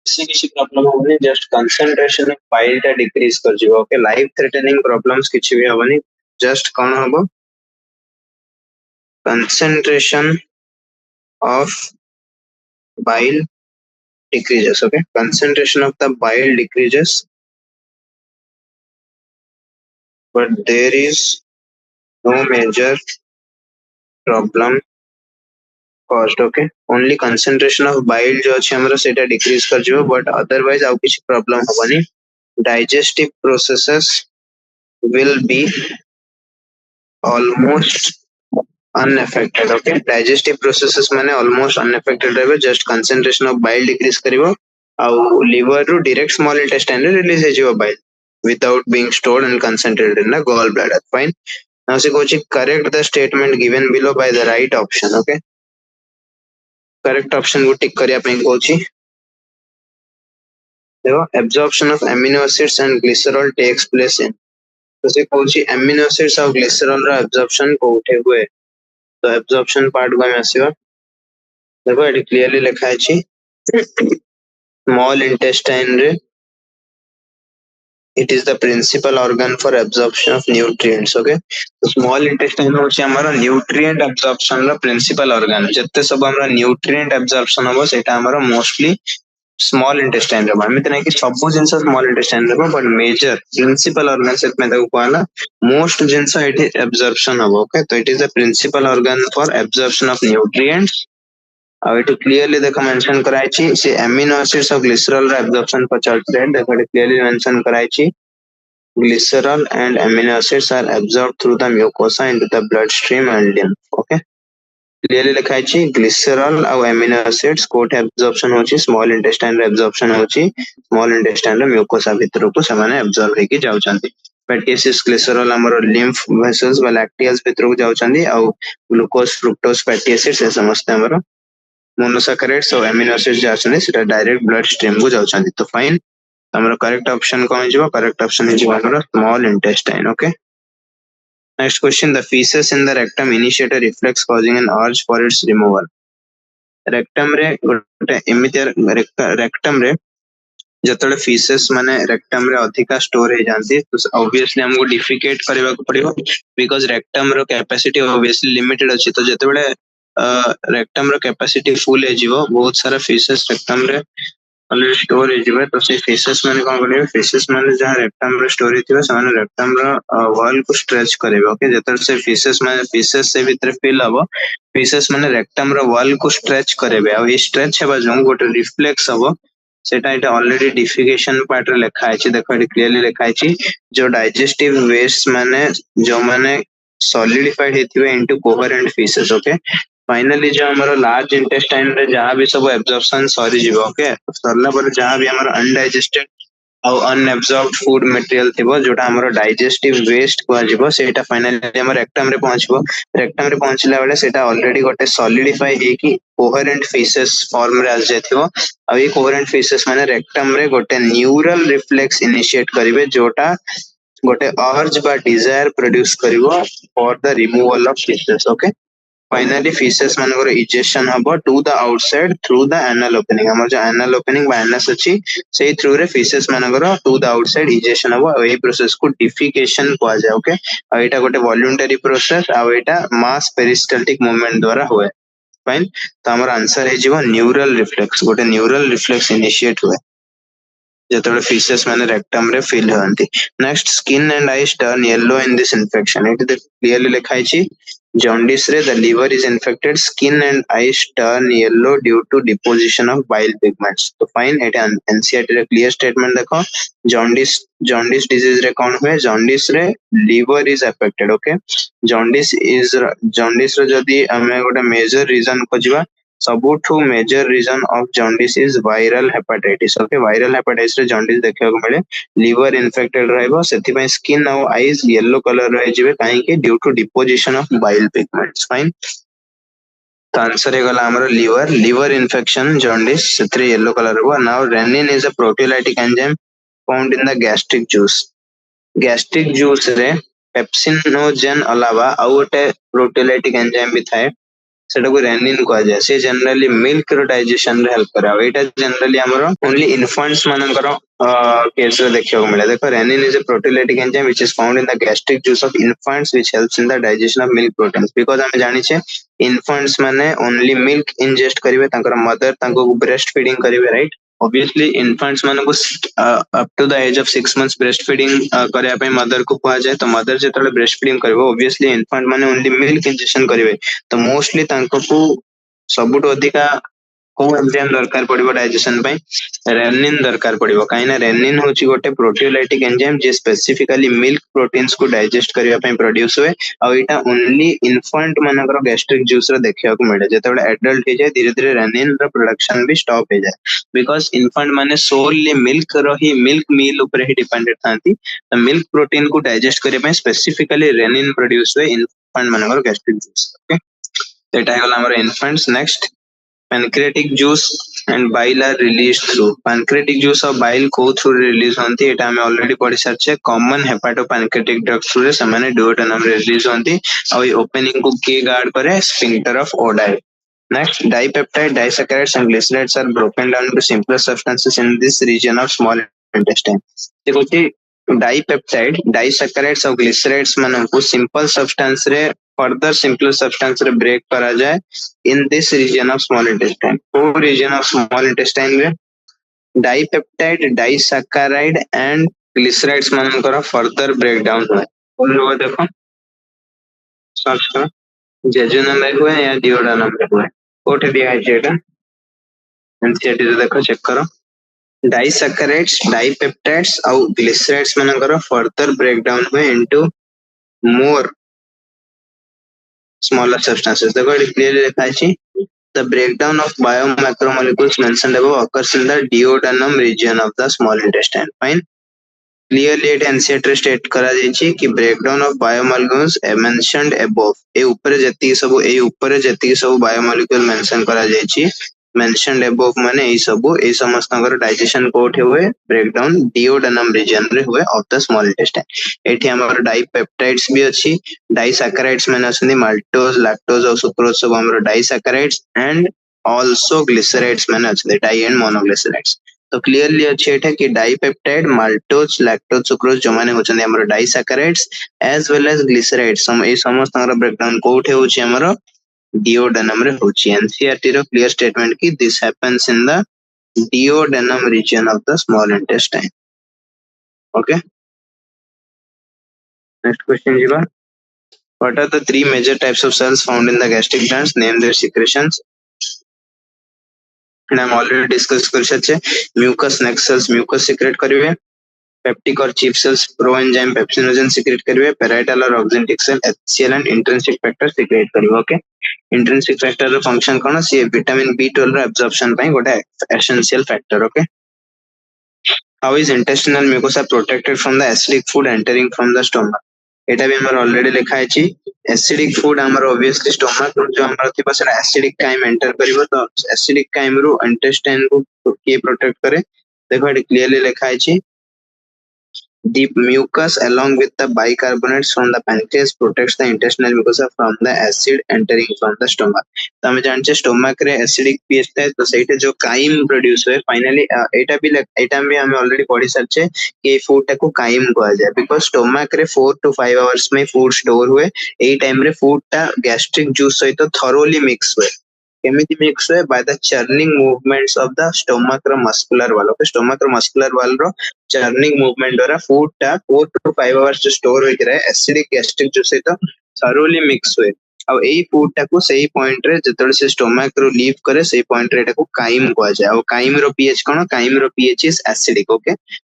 S1: किसी प्रॉब्लम होनी. जस्ट कंसंट्रेशन ऑफ बाइल टा डिक्रीज कर जिवो. ओके, लाइफ थ्रेटनिंग प्रॉब्लम्स किछि भी होबनी. जस्ट कौन होबो concentration of bile decreases. Okay, concentration of the bile decreases but there is no major problem caused. Okay, only concentration of bile जो अछि हमरा सेटा decrease कर जिवो but otherwise आउ किछि problem होबनी. digestive processes will be almost unaffected. Okay, digestive processes माने almost unaffected रहबे. just concentration of bile decrease करिवो आउ liver रो direct small intestine रे release हे जिवो bile without being stored and concentrated in the gallbladder. Fine. Now se kochi correct the statement given below by the right option. Okay, correct option को टिक करिया पे कोची देखो absorption of amino acids and glycerol takes place in, तो से कहूची amino acids और glycerol रा एब्जॉर्प्शन कोठे हुए, तो एब्जॉर्प्शन पार्ट को हम आसीबा। देखो एटी क्लियरली लिखा अछि स्मॉल इंटेस्टाइन रे it is the principal organ for absorption of nutrients. Okay, तो small intestine होची हमारा nutrient absorption रा principal organ, जत्ते सब हमरा nutrient absorption हो सेटा हमारा mostly स्मॉल इंटेस्टाइन रे एमित नहीं कि सब जिनस स्मॉल इंटेस्टाइन रे बट मेजर प्रिंसिपल ऑर्गन सेट में देखो कहला मोस्ट जिनस एटी एब्जॉर्प्शन हो। ओके, तो it is the principal organ for absorption of nutrients. और इट क्लियरली देखो मेंशन कराई छी से एमिनो एसिड्स और ग्लिसरॉल रा एब्जॉर्प्शन पर चलते देखो क्लियरली मेंशन कराई छी glycerol and amino acids are absorbed through the mucosa into the bloodstream and lymph. Okay, clearly लिखा है ग्लिसरॉल और एमिनो एसिड्स कोठे एब्जॉर्प्शन होची स्मॉल इंटेस्टाइन रे एब्जॉर्प्शन होची स्मॉल इंटेस्टाइन रे म्यूकोसा भीतर को समान एब्जॉर्ब हेकी जाउचंती। फैटी एसिड्स ग्लिसरॉल हमरो लिम्फ वेसल्स व लैक्टियस भीतर को जाउचंती और ग्लूकोज फ्रुक्टोज फैटी एसिड्स से समस्त हमरो मोनोसैकेराइड्स और एमिनो एसिड्स जाउचंती सेटा डायरेक्ट ब्लड स्ट्रीम को जाउचंती। तो फाइन, हमरो करेक्ट ऑप्शन कोन हिजबो, करेक्ट ऑप्शन हिजबो हमरो small intestine. Okay, next question, the feces in the rectum initiate a reflex causing an urge for its removal. Rectum रे गोटे एमिति rectum रे जतले faeces माने रेक्टम रे अधिका स्टोर हे जानती, तो ऑब्वियसली हमको डिफिकेट करबा को पड़िबो बिकॉज़ रेक्टम रो कैपेसिटी ऑब्वियसली लिमिटेड अछि। तो जतबेले रेक्टम रो कैपेसिटी फुल हे जीवो बहुत सारा फीसेस रेक्टम रे ऑलरेडी स्टोर हे जिवे, तो से फेसेस माने कोन करिवे, फेसेस माने जहां रेक्टम रे स्टोर हेतिबे समान रेक्टम रो वॉल को स्ट्रेच करेबे। ओके, जतर से फेसेस माने फेसेस से भीतर फिल हबो, फेसेस माने रेक्टम रो वॉल को स्ट्रेच करेबे और ये स्ट्रेच हेबा जो गोटे रिफ्लेक्स हबो सेटा इटा ऑलरेडी डिफिकेशन पार्ट रे लिखा है। देखो ये क्लियरली लिखा है जो डाइजेस्टिव वेस्ट माने जो माने सॉलिडिफाइड हेतिबे into coherent faeces. Okay, finally जो हमारा लार्ज इंटेस्टाइन रे जहां भी सब एब्जॉर्प्शन सरी जीवो। ओके, सरला पर जहां भी हमारा अनडाइजेस्टेड और अनएब्जॉर्ब्ड फूड मटेरियल थिबो जोटा हमारा डाइजेस्टिव वेस्ट को जीवो सेटा फाइनली हमारा रेक्टम रे पहुंचबो। रेक्टम रे पहुंचला बेले सेटा ऑलरेडी गोटे सॉलिडिफाई हे कि कोहेरेंट फीसेस फॉर्म रे आस जाथिबो और ये कोहेरेंट फीसेस माने रेक्टम रे गोटे न्यूरल रिफ्लेक्स इनिशिएट करिवे जोटा गोटे अर्ज बा डिजायर प्रोड्यूस करिवो for the removal of faeces. Okay, finally faeces मानकर इजेक्शन हबो to the outside through the anal opening, हमर जो एनल ओपनिंग बा एनएस अछि सेही थ्रू रे फीसेस मानकर टू द आउटसाइड इजेक्शन हबो और एही प्रोसेस को डिफिकेशन कोआ जाय। ओके, और एटा गोटे वॉलंटरी प्रोसेस और एटा मास पेरिस्टाल्टिक मूवमेंट द्वारा होय। फाइन, तो हमर आंसर हे जीवो न्यूरल रिफ्लेक्स, गोटे न्यूरल रिफ्लेक्स इनिशिएट हुए जतबे फीसेस माने रेक्टम रे फिल होंती। Next, skin and eyes turn yellow in this infection, it clearly लिखा है jaundice रे the liver is infected, skin and eyes turn yellow due to deposition of bile pigments। तो fine, एटा NCERT रे clear statement देखो jaundice disease रे कौन हुए, jaundice रे liver is affected। Okay, jaundice रे जदी हमें गोटे मेजर रीजन खोजबा सबुठू major reason of jaundice is viral hepatitis। Okay, viral hepatitis रे jaundice देखिया को मिले, लिवर इन्फेक्टेड रहबो सेति पय स्किन और आईज येलो कलर रह जिवे काहे कि due to deposition of bile pigments. Fine, तो आंसर हे गला हमरो लिवर इन्फेक्शन jaundice सेति येलो कलर रहबो। Now rennin is a proteolytic enzyme found in the gastric juice रे पेप्सिनोजेन अलावा और गोटे प्रोटीलाइटिक एंजाइम भी थाए सेटा को रेनिन कहा जाय। से जनरली मिल्क रो डाइजेशन रे हेल्प करा, एटा जनरली हमरो ओनली इन्फेंट्स मानकर केस रे देखियो को मिले। देखो rennin is a proteolytic enzyme which is found in the gastric juice of infants which helps in the digestion of milk proteins, because हम जानि छे इन्फेंट्स माने ओनली मिल्क इंजेस्ट करिवे, तांकर मदर तांको ब्रेस्ट फीडिंग करिवे, राइट। ऑब्वियसली इन्फेंट्स माने को up to the age of 6 months breast feeding करिया पे मदर को कहा जाए। तो मदर जेतले ब्रेस्ट फीडिंग करबो ऑब्वियसली इन्फेंट माने ओनली मिल्क इंजेक्शन करिवे, तो मोस्टली तांको को सबुठ अधिका को एंजाइम दरकार पड़िबो डाइजेशन पय, रेनिन दरकार पड़िबो। काहे ना रेनिन होची गोटे प्रोटीलाइटिक एंजाइम जे स्पेसिफिकली मिल्क प्रोटीन्स को डाइजेस्ट करिया पय प्रोड्यूस होए और एटा ओनली इन्फेंट मानकर गैस्ट्रिक जूस रे देखिया को मिले। जेतेबेले एडल्ट हे जाय धीरे धीरे रेनिन रो प्रोडक्शन भी स्टॉप हे जाय, बिकॉज़ इन्फेंट माने सोली मिल्क रही मिल्क मील ऊपर ही डिपेंडेंट थांती, तो मिल्क प्रोटीन को डाइजेस्ट करिया पय स्पेसिफिकली रेनिन प्रोड्यूस होए इन्फेंट मानकर गैस्ट्रिक जूस। ओके, एटा हला हमर infants. Next, pancreatic juice and bile are released through pancreatic juice और bile को through release होती है, हमें already पढ़ी सारछे common hepatopancreatic duct through रे समाने duodenum रे release होती और ये opening को के guard करे sphincter of Oddi. Next, dipeptide, disaccharides and glycerides are broken down into simpler substances in this region of small intestine. देखो कि dipeptide, disaccharides और glycerides माननको simple substance रे further simpler substance रे break करा जाए in this region of small intestine. वो region of small intestine रे dipeptide, disaccharide and glycerides मानकर further breakdown हुए. कौन हुआ देखो सर्च करो जेजुनम में हुए या डिओडानम में हुए कोठे दिया है जेटा एनसीईआरटी रे देखो चेक करो डाइसैकेराइड्स डाइपेप्टाइड्स और ग्लिसराइड्स मानकर फर्दर ब्रेकडाउन हुए इनटू मोर smaller substances. देखो it clearly लिखा है the breakdown of biomacromolecules mentioned above occurs in the duodenum region of the small intestine. Fine. Clearly it NCERT state करा जाइए कि breakdown of biomolecules mentioned above ए ऊपर जति सब biomolecule mention करा जाइए mentioned above माने ए समस्त डाइजेशन कोठे हुए ब्रेकडाउन डिओडेनम रीजन रे हुए ऑफ द स्मॉल इंटेस्टाइन एठी हमर डाइपेप्टाइड्स भी अछि डाइसैकेराइड्स माने असंदी माल्टोज लैक्टोज और सुक्रोज सब हमर डाइसैकेराइड्स एंड आल्सो ग्लिसराइड्स माने असंदी डाई एंड मोनोग्लिसराइड्स तो क्लियरली अछि एटा कि डाइपेप्टाइड माल्टोज लैक्टोज सुक्रोज जो माने होचंदी हमर disaccharides as well as glycerides हम ए समस्त ब्रेकडाउन कोठे होछि हमर duodenum रे होची NCERT रो क्लियर स्टेटमेंट की this happens in the duodenum region of the small intestine. Okay, next question jiba what are the three major types of cells found in the gastric glands, name their secretions. and I'm already discussed कर सच्चे mucous neck cells mucus secrete करिवे peptic और chief cells proenzyme pepsinogen secrete करिवे parietal और oxyntic cell HCl and intrinsic factor secrete करिवे. Okay, intrinsic factor रो function कोन सी vitamin B12 रो absorption ପାଇଁ गोटे essential factor. Okay, how is intestinal mucosa protected from the acidic food entering from the stomach. एटा भी हमर already लिखा है छी acidic food हमर obviously stomach जो हमर थिबा से एसिडिक काइम एंटर करिवो तो एसिडिक काइम रो इंटेस्टाइन को के प्रोटेक्ट करे देखो एटा क्लियरली लिखा है छी the mucus along with the bicarbonates from the pancreas protects the intestinal mucosa from the acid entering from the stomach. तो हमें जानते हैं स्टोमक रे एसिडिक पीएच है तो सहीटे जो काइम प्रोड्यूस हुए फाइनली एटा भी हमें ऑलरेडी पढ़ी सरचे कि फूड को काइम कहा जाए बिकॉज स्टोमक रे 4 to 5 आवर्स में फूड स्टोर हुए ए टाइम रे फूड टा गैस्ट्रिक जूस सहित थरोली मिक्स हुए केमिति मिक्स हुए by the churning movements of the stomach रो मस्कुलर वाल स्टोमक रो मस्कुलर वाल रो चर्निंग मूवमेंट द्वारा फूड टा 4 to 5 आवर्स जो स्टोर होई रहे एसिडिक गैस्ट्रिक जूस सहित थरोली मिक्स हुए अब एई फूड टा को सही पॉइंट रे जतले से स्टोमक रो लीव करे सही पॉइंट रे एटा को काइम कहा जाय और काइम रो पीएच कोन काइम रो pH is acidic. Okay,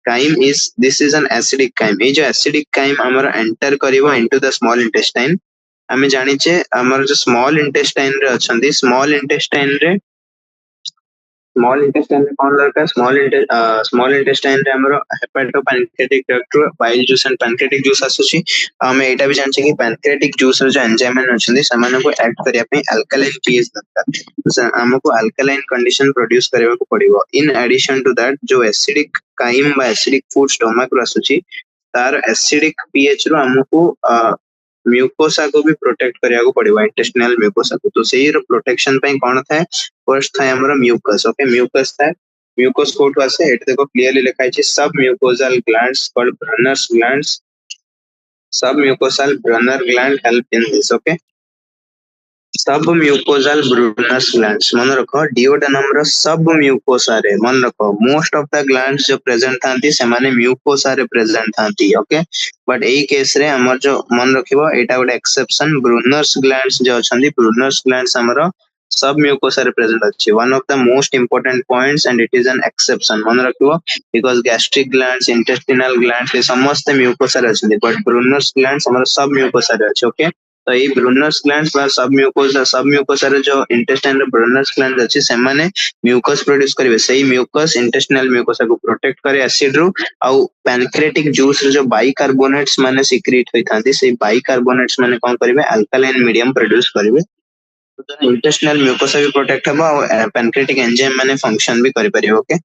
S1: chyme is this is an acidic chyme ए जो एसिडिक काइम हमर एंटर करिवो इनटू द स्मॉल इंटेस्टाइन हमें जानि छे हमर जो स्मॉल इंटेस्टाइन रे अछंदी स्मॉल इंटेस्टाइन रे कौन दरकार स्मॉल इंटेस्टाइन रे हमर hepatopancreatic duct bile juice and pancreatic juice आसुची हमें एटा भी जानि छे कि पैंक्रियाटिक जूस रो जो एंजाइम अछंदी समान को ऐड करिया पे अल्कलाइन पीएच दरकार हमको अल्कलाइन कंडीशन प्रोड्यूस करबा को पड़िबो इन एडिशन टू दैट जो एसिडिक काइम बा एसिडिक फूड स्टोमक रो आसुची तार एसिडिक पीएच रो हमको म्यूकोसा को भी प्रोटेक्ट करिया को पड़िबो इंटेस्टिनल म्यूकोसा को तो सही प्रोटेक्शन पे कोन थाए फर्स्ट थाए हमर म्यूकस. ओके, म्यूकस थाए म्यूकस कोट वासे एट देखो क्लियरली लिखा है sub mucosal glands called Brunner's glands sub mucosal Brunner gland help in this. Okay, sub mucosal Brunner's glands मन रखो डिओडेनम रो सब म्यूकोसा रे मन रखो मोस्ट ऑफ द ग्लैंड्स जो प्रेजेंट थांती से माने म्यूकोसा रे प्रेजेंट थांती. ओके, बट एई केस रे हमर जो मन रखिबो एटा गोटे एक्सेप्शन ब्रूनर्स ग्लैंड्स जो अछंदी ब्रूनर्स ग्लैंड्स हमर सब म्यूकोसा रे प्रेजेंट अछि one of the most important points and it is an exception मन रखिबो because gastric glands intestinal glands ये समस्त म्यूकोसा रे अछंदी बट ब्रूनर्स ग्लैंड्स हमर सब म्यूकोसा रे अछि. ओके, तो ये ब्रूनर्स ग्लैंड्स बा सब म्यूकोसा रे जो इंटेस्टाइन रे ब्रूनर्स ग्लैंड्स अछि से माने म्यूकस प्रोड्यूस करिवे सही म्यूकस इंटेस्टिनल म्यूकोसा को प्रोटेक्ट करे एसिड रो आउ पैंक्रियाटिक जूस रे जो बाइकार्बोनेट्स माने सिक्रीट होई थांती से बाइकार्बोनेट्स माने कोन करिवे अल्कलाइन मीडियम प्रोड्यूस करिवे intestinal mucosa भी protect हबो और pancreatic enzyme माने function भी करि परिबो okay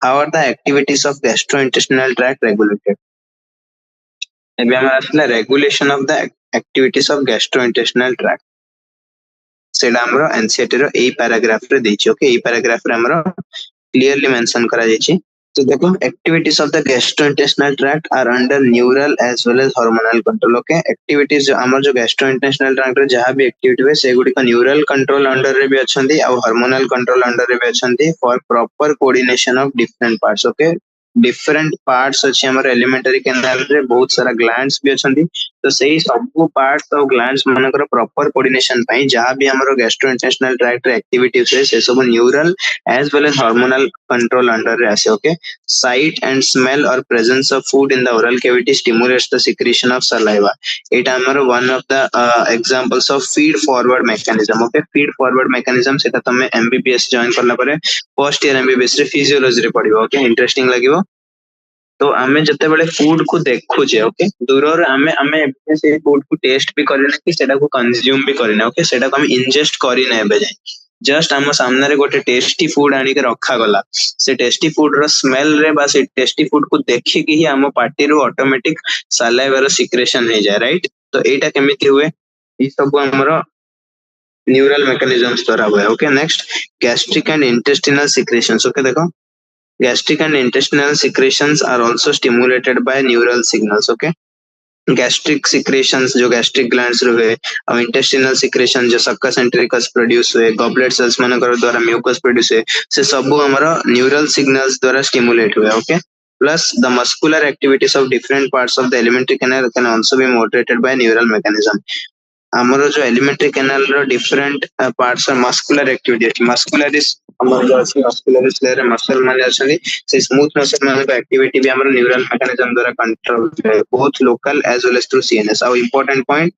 S1: how are the activities of gastrointestinal tract regulated एबे हम आसला regulation of the activities of gastrointestinal tract सेटा हमरो एनसीईआरटी रो ए पैराग्राफ रे देछि ओके ए पैराग्राफ रे हमरो क्लियरली मेंशन करा जायछि तो देखो activities of the gastrointestinal tract are under neural as well as hormonal control okay activities जो हमर जो gastrointestinal tract रे जहां भी एक्टिविटी हुए से गुडी का न्यूरल कंट्रोल अंडर रे भी अछंती और हार्मोनल कंट्रोल अंडर रे भी अछंती for proper coordination of different parts okay different parts अछि हमर एलिमेंटरी कैनाल रे बहुत सारा ग्लैंड्स भी अछंती तो सही सब पार्ट्स और ग्लैंड्स मानकर प्रॉपर कोऑर्डिनेशन पई जहां भी हमर गैस्ट्रोइंटेस्टिनल ट्रैक्ट रे एक्टिविटीज है से सब neural as well as hormonal control under रे आसे okay sight and smell or presence of food in the oral cavity stimulates the secretion of saliva it amaro one of the examples of feed forward mechanism okay feed forward mechanism सेटा तमे MBBS join करला परे first year MBBS रे physiology रे पढिबो okay interesting लागिवो तो आमे जते बेले फूड को देखु जे ओके दूरर आमे आमे से फूड को टेस्ट भी करिना कि सेटा को कंज्यूम भी करिना ओके सेटा को हम इंजेस्ट करिना एबे जाय जस्ट हम सामने रे गोटे टेस्टी फूड आनी के रखा गला से टेस्टी फूड रो स्मेल रे बा से टेस्टी फूड को देखि कि ही हम पार्टी रो ऑटोमेटिक सलाइवा रो सिक्रेशन हो जाय राइट तो एटा केमिति हुए ई सब हमरो न्यूरल मैकेनिज्म्स द्वारा हुए okay next gastric and intestinal secretions okay देखो gastric and intestinal secretions are also stimulated by neural signals okay gastric secretions जो gastric glands रहे और intestinal secretion जो subcus entericus produce हुए goblet cells मानकर द्वारा mucus produce हुए से सब हमारा neural signals द्वारा stimulate हुए okay plus the muscular activities of different parts of the alimentary canal can also be moderated by neural mechanism हमरो जो एलिमेंटरी कैनाल रो डिफरेंट पार्ट्स और मस्कुलर एक्टिविटी अछि मस्कुलरिस हमर जो अछि मस्कुलरिस लेयर मसल माने अछि से स्मूथ मसल माने का एक्टिविटी भी हमरो न्यूरल मैकेनिज्म द्वारा कंट्रोल है both local as well as through CNS और इंपोर्टेंट पॉइंट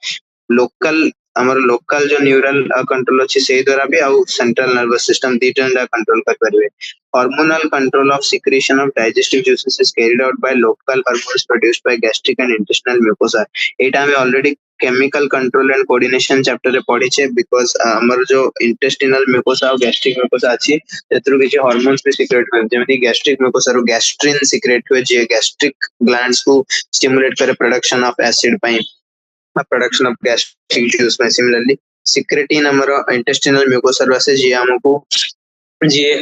S1: लोकल हमर लोकल जो न्यूरल कंट्रोल अछि से द्वारा भी और सेंट्रल नर्वस सिस्टम दीटन कंट्रोल कर परिबे hormonal control of secretion of digestive juices is carried out by local hormones produced by gastric and intestinal mucosa एटा हमें already chemical control and coordination chapter रे पढ़ी छे बिकॉज़ हमर जो इंटेस्टिनल म्यूकोसा और गैस्ट्रिक म्यूकोसा अछि एतरु किछ हार्मोन्स भी सीक्रेट होय जेमति गैस्ट्रिक म्यूकोसा रो गैस्ट्रिन सीक्रेट होय जे गैस्ट्रिक ग्लैंड्स को स्टिमुलेट करे प्रोडक्शन ऑफ एसिड पई प्रोडक्शन ऑफ गैस्ट्रिक जूस में सिमिलरली सिक्रेटिन हमर इंटेस्टिनल म्यूकोसा रो से जे हमको जे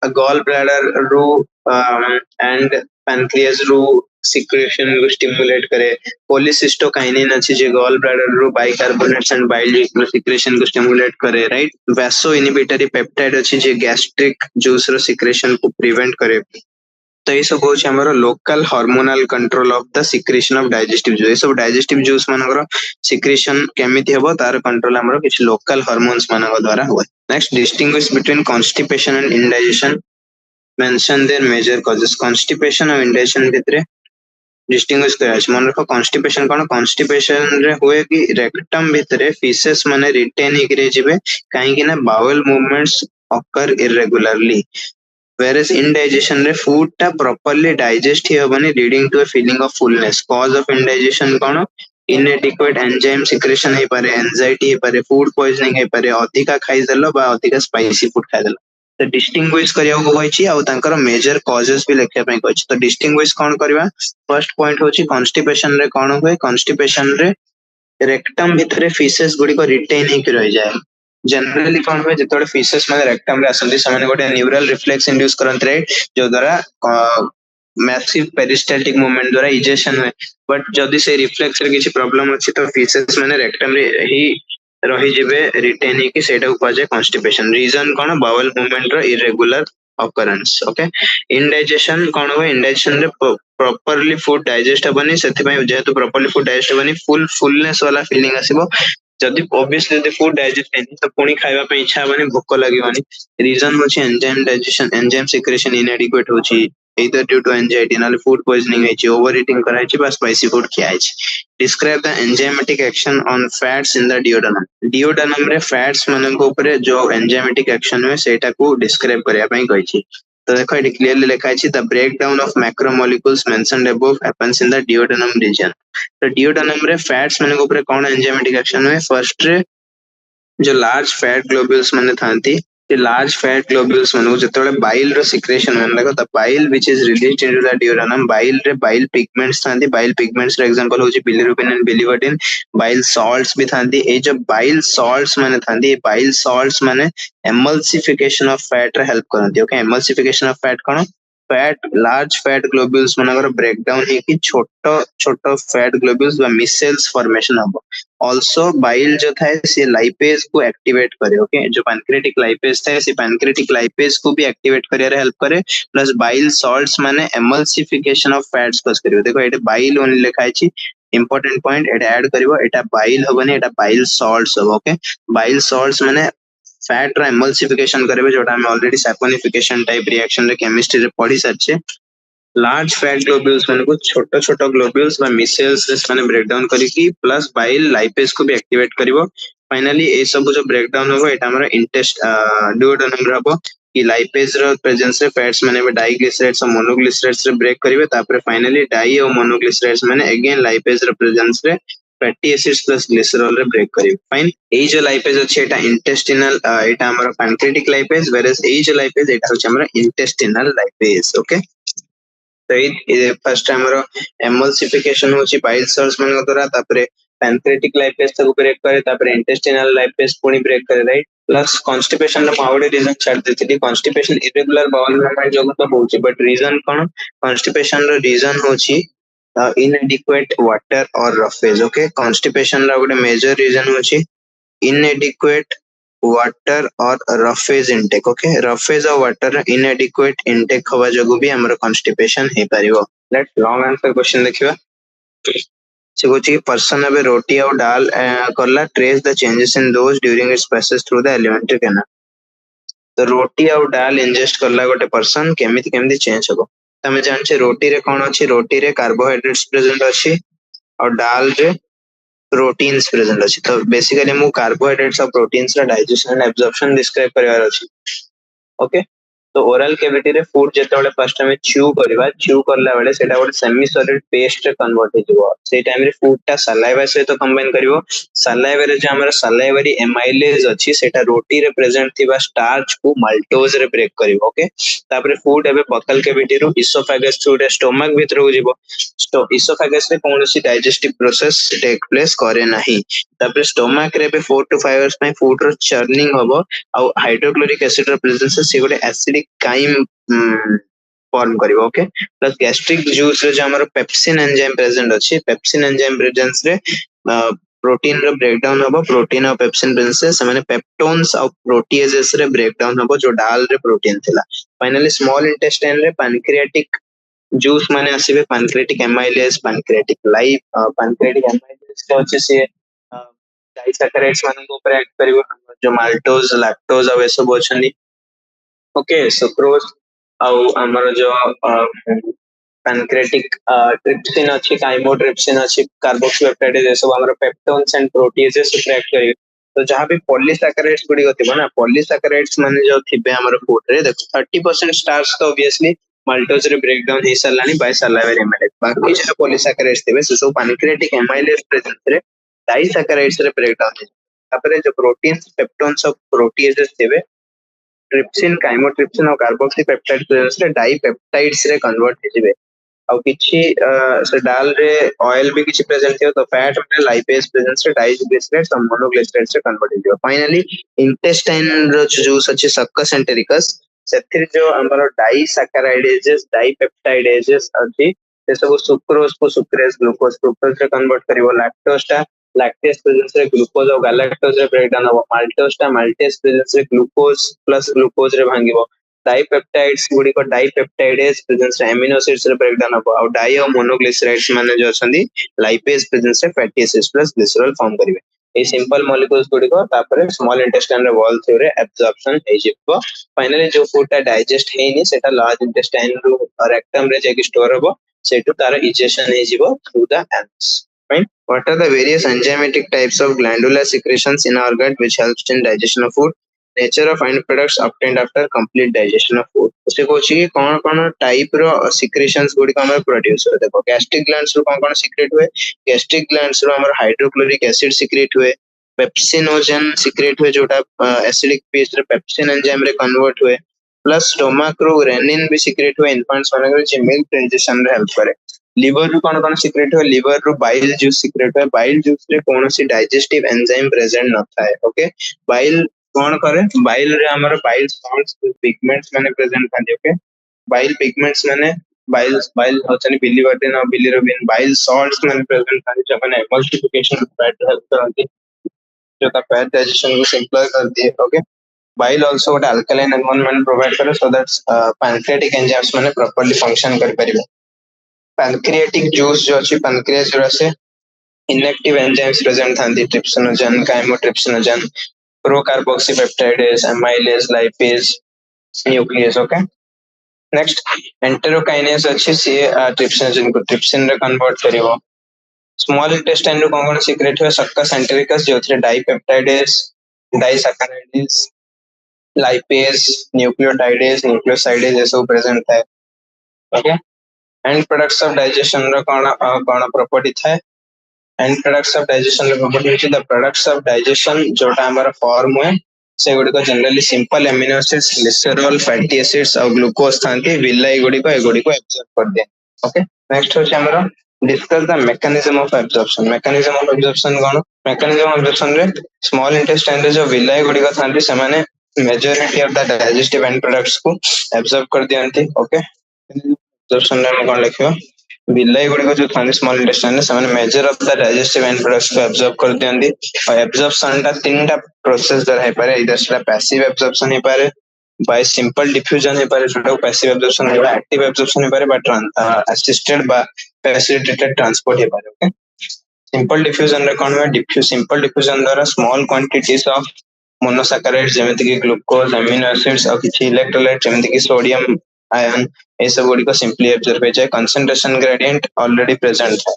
S1: गॉल ब्लैडर रो एंड पैनक्रियास रो सिक्रेशन को स्टिमुलेट करे कोलिसिस्टोकाइनिन अछि जे गॉल ब्लैडर रो बाइकार्बोनेट्स एंड बाइल सिक्रेशन को स्टिमुलेट करे राइट वैसो इनहिबिटरी पेप्टाइड अछि जे गैस्ट्रिक जूस रो सिक्रेशन को प्रिवेंट करे तो ये सब होछ हमरो local hormonal control of the secretion of digestive juice ये सब डाइजेस्टिव जूस मानकर सिक्रेशन केमिति हेबो तार कंट्रोल हमरो किछ लोकल हार्मोन्स मानक द्वारा होय next distinguish between constipation and indigestion mention their major causes constipation और इंडाइजेशन भितरे डिस्टिंग्विश करा छ मन रखो कॉन्स्टिपेशन कोन कॉन्स्टिपेशन रे होए कि रेक्टम भितरे फीसेस माने रिटेन हिकरे जिवे काहे कि ना bowel movements occur irregularly whereas indigestion रे food टा properly digest ही हबनी leading to a feeling of fullness cause of indigestion कोन inadequate enzyme secretion हे पारे anxiety हे पारे food poisoning हे पारे अधिका खाइ देलो बा अधिका spicy food खाइ देलो तो डिस्टिंग्विश करिया को कहछि आ तांकर मेजर कॉजेस भी लेखिया पई कहछि तो डिस्टिंग्विश कोन करबा फर्स्ट पॉइंट होछि कॉन्स्टिपेशन रे कोन होय कॉन्स्टिपेशन रे रेक्टम भितरे फीसेस गुडी को रिटेन ही रह जाए जनरली कौन हुए जितोड़े फीसेस माने रेक्टम रे आसंती सामान्य गोटे न्यूरल रिफ्लेक्स इंड्यूस करंत राइट जो द्वारा मैसिव पेरिस्टाल्टिक मूवमेंट द्वारा इजेक्शन हुए बट जदी से रिफ्लेक्स रे किछि प्रॉब्लम अछि तो फीसेस माने रेक्टम रे ही रही जिवे रिटेन ही कि सेटा को जाय कॉन्स्टिपेशन रीजन कोन बाउल मूवमेंट रो इरेगुलर occurrence okay indigestion कोन हुए indigestion रे properly food digest हबनी सेति पय जेतु properly food digest हबनी fullness वाला फीलिंग आसीबो जदि ऑब्वियसली जदि फूड डाइजेस्ट नहीं तो पुणी खाइबा पे इच्छा हबनी भोक लागिवनी रीजन होछि enzyme digestion enzyme secretion inadequate होछि either due to anxiety नाले फूड पॉइजनिंग होछि ओवर ईटिंग कराइछि बा स्पाइसी फूड खियाइछि describe the enzymatic action on fats in the duodenum रे फैट्स मानन को ऊपर जो एंजाइमेटिक एक्शन है सेटा को डिस्क्राइब करिया पई कहिछि तो देखो ये क्लियरली लिखा है the breakdown of macromolecules mentioned above happens in the duodenum region तो डिओडनम रे फैट्स माने ऊपर कोन एंजाइमेटिक एक्शन है फर्स्ट रे जो लार्ज फैट ग्लोब्यूल्स माने थांती लार्ज फैट ग्लोब्यूल्स माने जेतबेले बाइल रो सिक्रेशन होने लगो the bile which is released into the duodenum bile रे बाइल पिगमेंट्स थांती बाइल पिगमेंट्स रो एग्जांपल होची bilirubin and biliverdin bile salts भी थांती ए जो बाइल सॉल्ट्स माने थांती बाइल सॉल्ट्स माने एमल्सिफिकेशन ऑफ फैट रे हेल्प करंती ओके एमल्सिफिकेशन ऑफ फैट कोन फैट लार्ज फैट ग्लोब्यूल्स मानकर ब्रेकडाउन है कि छोटो छोटो फैट ग्लोब्यूल्स बा मिसेल्स फॉर्मेशन हबो ऑल्सो बाइल जो था से लाइपेज को एक्टिवेट करे ओके जो पैनक्रियाटिक लाइपेज था से पैनक्रियाटिक लाइपेज को भी एक्टिवेट करे हेल्प करे प्लस बाइल सॉल्ट्स माने एमल्सिफिकेशन ऑफ फैट्स को करे देखो एटे बाइल ओनली लिखा है इंपोर्टेंट पॉइंट एटा ऐड करिवो एटा बाइल हबने एटा बाइल सॉल्ट्स हबो ओके बाइल सॉल्ट्स माने फैट रा एमल्सिफिकेशन करबे जोटा हम ऑलरेडी सैपोनिफिकेशन टाइप रिएक्शन रे केमिस्ट्री रे पढ़ी सारछे लार्ज फैट ग्लोब्यूल्स माने को छोटो छोटो ग्लोब्यूल्स बा मिसेल्स माने ब्रेक डाउन करिकी प्लस बाइल लाइपेज को भी एक्टिवेट करिवो फाइनली ए सब जो ब्रेक डाउन होबो एटा हमर इंटेस्ट डुओडेनम रे हबो कि लाइपेज रो प्रेजेंस रे फैट्स माने डाइग्लिसराइड्स और मोनोग्लिसराइड्स रे ब्रेक करिवे तापर फाइनली डाई और मोनोग्लिसराइड्स माने अगेन लाइपेज रे प्रेजेंस रे फैटी एसिड्स प्लस ग्लिसरॉल रे ब्रेक करिवे फाइन ए जो लाइपेज अछि एटा इंटेस्टिनल एटा हमर पैनक्रियाटिक लाइपेज वेरस ए जो लाइपेज एटा होछि हमर इंटेस्टिनल लाइपेज ओके तो ये फर्स्ट हमरो एमल्सिफिकेशन होची बाइल सॉल्ट्स मन द्वारा तापरे पैनक्रियाटिक लाइपेज तक ब्रेक करे तापरे इंटेस्टिनल लाइपेज पुनी ब्रेक करे राइट प्लस कॉन्स्टिपेशन रो माउडे रीजन छाड़ देथि कॉन्स्टिपेशन इरेगुलर बाउल मूवमेंट जो तो होची बट रीजन कोन कॉन्स्टिपेशन रो रीजन होची inadequate water or roughage okay constipation रो गोटे मेजर रीजन होची inadequate water or roughage intake okay roughage और water inadequate intake हवा जगु भी हमर constipation हे परिवो लेट्स लॉन्ग आंसर क्वेश्चन देखिबा से कोची पर्सन अबे रोटी और दाल करला trace the changes in those during its passage through the alimentary canal तो रोटी और दाल इंजेस्ट करला गोटे पर्सन केमिति केमिति चेंज हबो तमे जानछे रोटी रे कोन अछि रोटी रे कार्बोहाइड्रेट्स प्रेजेंट अछि और दाल रे प्रोटीन्स प्रेजेंट अछि तो बेसिकली मु कार्बोहाइड्रेट्स और प्रोटीन्स रा डाइजेशन एंड एब्जॉर्प्शन डिस्क्राइब करबार अछि ओके तो ओरल कैविटी रे फूड जेतेबेले फर्स्ट टाइम च्यू करला बेले सेटा गोटे सेमी सॉलिड पेस्ट रे कन्वर्ट हेजिवो से टाइम रे फूड टा सलाइवा से तो कंबाइन करिवो सलाइवा रे जे हमर सलाइवरी एमाइलेज अछि सेटा रोटी रे प्रेजेंट थिबा स्टार्च को माल्टोज रे ब्रेक करिवो ओके तापर फूड एबे बकल कैविटी रो इसोफेगस थ्रू रे स्टोमक भीतर को जिवो तो इसोफेगस रे कोनोसी डाइजेस्टिव प्रोसेस टेक प्लेस करे नाही तापर स्टोमक रे बे 4 to 5 आवर्स में फूड रो चर्निंग हबो और हाइड्रोक्लोरिक एसिड रो प्रेजेंस से गोटे एसिडिक काइम फॉर्म करिवो ओके प्लस गैस्ट्रिक जूस रे जो हमर पेप्सिन एंजाइम प्रेजेंट अछि पेप्सिन एंजाइम प्रेजेंस रे प्रोटीन रो ब्रेकडाउन हबो प्रोटीन और पेप्सिन प्रेजेंस से माने पेप्टोन्स और प्रोटीएजेस रे ब्रेकडाउन हबो जो डाल रे प्रोटीन थिला फाइनली स्मॉल इंटेस्टाइन रे पैनक्रियाटिक जूस माने आसीबे pancreatic amylase pancreatic lipase pancreatic amylase तो अछि से डाइसैकेराइड्स माने को ऊपर एक्ट करिवो जो माल्टोज लैक्टोज और सब अछनी ओके सुक्रोज और हमर जो पैनक्रियाटिक ट्रिप्सिन अछि काइमोट्रिप्सिन अछि कार्बोक्सिलेपेटाइड ये सब हमर पेप्टोन्स एंड प्रोटीएजेस एक्ट करिवे तो जहां भी पॉलीसैकेराइड्स गुडी गथिबो ना पॉलीसैकेराइड्स माने जो थिबे हमर फूड रे देखो 30% स्टार्च तो ऑब्वियसली माल्टोज रे ब्रेकडाउन हे सलानी बाय सलाइवरी एमाइलेज बाकी जो पॉलीसैकेराइड्स थिबे से सब पैनक्रियाटिक एमाइलेज प्रेजेंस रे डाइसैकेराइड्स रे ब्रेकडाउन तापर जो प्रोटीन्स पेप्टोन्स और प्रोटीएजेस थिबे ट्रिप्सिन काइमोट्रिप्सिन और कार्बोक्सीपेप्टाइड प्रेजेंस रे डाइपेप्टाइड्स रे कन्वर्ट हेजिबे और किछि से डाल रे ऑयल भी किछि प्रेजेंट थियो तो फैट में लाइपेज प्रेजेंस रे डाइग्लिसराइड्स और मोनोग्लिसराइड्स रे कन्वर्ट हेजिबे फाइनली इंटेस्टाइन रो जूस अछि सक्कस एंटेरिकस सेथिर जो हमर डाइसैकेराइडेजेस डाइपेप्टाइडेजेस अछि से सब सुक्रोज को सुक्रेज ग्लूकोज फ्रुक्टोज रे कन्वर्ट करिवो लैक्टोज टा लैक्टेज प्रेजेंस रे ग्लूकोज और गैलेक्टोज रे ब्रेकडाउन हो माल्टोज टा माल्टेज प्रेजेंस रे ग्लूकोज प्लस ग्लूकोज रे भांगिबो डाइपेप्टाइड्स गुडी को डाइपेप्टाइडेज प्रेजेंस रे एमिनो एसिड्स रे ब्रेकडाउन हो और डाई और मोनोग्लिसराइड्स माने जो छंदी लाइपेज प्रेजेंस रे fatty acids plus glycerol form करिवे ए सिंपल मॉलिक्यूल्स गुडी को तापर स्मॉल इंटेस्टाइन रे वॉल थ्रू रे एब्जॉर्प्शन हे जिवो फाइनली जो फूड टा डाइजेस्ट हेनी सेटा लार्ज इंटेस्टाइन रो रेक्टम रे जेकी स्टोर होबो सेटु तार इजेशन हे जिवो through the anus fine what are the various enzymatic types of glandular secretions in our gut which helps in digestion of food nature of end products obtained after complete digestion of food उसे कोची कि कौन कौन type रो secretions गुडी को हमर produce हो देखो gastric glands रो कौन कौन सीक्रेट हुए गैस्ट्रिक ग्लैंड्स रो हमर हाइड्रोक्लोरिक एसिड सीक्रेट हुए पेप्सिनोजेन सीक्रेट हुए जोटा एसिडिक पीएच रे पेप्सिन एंजाइम रे कन्वर्ट हुए प्लस स्टोमक रो रेनिन भी सीक्रेट हुए इन्फेंट्स माने जे मिल्क डाइजेशन रे हेल्प करे लिवर रू कौन कौन सीक्रेट हुए लिवर रू बाइल जूस सीक्रेट हुए बाइल जूस रे कौन सी डाइजेस्टिव एंजाइम प्रेजेंट न थाए ओके बाइल कौन करे बाइल रे हमर बाइल सॉल्ट्स पिगमेंट्स माने प्रेजेंट थाते ओके बाइल पिगमेंट्स माने बाइल बाइल होचनी बिलीवर्डिन और बिलिरुबिन बाइल सॉल्ट्स माने प्रेजेंट थाते जो माने एमल्सिफिकेशन फैट हेल्प करती जो का फैट डाइजेशन को सिंपल कर दिए ओके bile also ଗୋଟେ alkaline environment provide करे so that pancreatic enzymes माने properly function कर परिबे pancreatic juice जो अछि pancreas जो से inactive enzymes present थांती trypsinogen chymotrypsinogen procarboxypeptidase amylase lipase nuclease okay next enterokinase अछि से trypsinogen को trypsin रे convert करिवो small intestine रो कोन secret हुए succus entericus जो थे dipeptidase disaccharides lipase, nucleotides, nucleosides ये सब प्रेजेंट है okay end products of digestion रो कोन प्रॉपर्टी थाए एंड प्रोडक्ट्स ऑफ डाइजेशन रो प्रॉपर्टी होची द प्रोडक्ट्स ऑफ डाइजेशन जोटा हमर फॉर्म हुए से गुडी को generally simple amino acids glycerol fatty acids और ग्लूकोज थांती विलाई गुडी को एब्जॉर्ब कर दे ओके नेक्स्ट होची हमर discuss the mechanism of absorption कोन मैकेनिज्म ऑफ एब्जॉर्प्शन रे स्मॉल इंटेस्टाइन रे जो विलाई गुडी को थांती से माने majority of the digestive and products को एब्जॉर्ब कर दियंती ओके एब्जॉर्प्शन रे हम कोन लिखियो विलाई गुडी को जो थांती स्मॉल इंटेस्टाइन से माने measure of the digestive and products को एब्जॉर्ब कर दियंती और एब्जॉर्प्शन ता तीनटा प्रोसेस द्वारा है पारे इधर से पैसिव एब्जॉर्प्शन है पारे बाय सिंपल डिफ्यूजन है पारे जोटा पैसिव एब्जॉर्प्शन है एक्टिव एब्जॉर्प्शन है पारे but assisted by facilitated transport है पारे ओके सिंपल डिफ्यूजन रे कोन हुए डिफ्यूज सिंपल डिफ्यूजन द्वारा स्मॉल क्वांटिटीज ऑफ मोनोसैकेराइड्स जेमिति कि ग्लूकोज अमीनो एसिड्स और किछि इलेक्ट्रोलाइट जेमिति कि सोडियम आयन ए सब गुडी को सिंपली एब्जॉर्ब हो जाए कंसंट्रेशन ग्रेडियंट ऑलरेडी प्रेजेंट है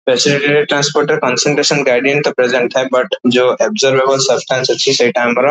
S1: फैसिलिटेटेड ट्रांसपोर्टर कंसंट्रेशन ग्रेडियंट तो प्रेजेंट है बट जो एब्जॉर्बेबल सब्सटेंस अछि सेटा हमर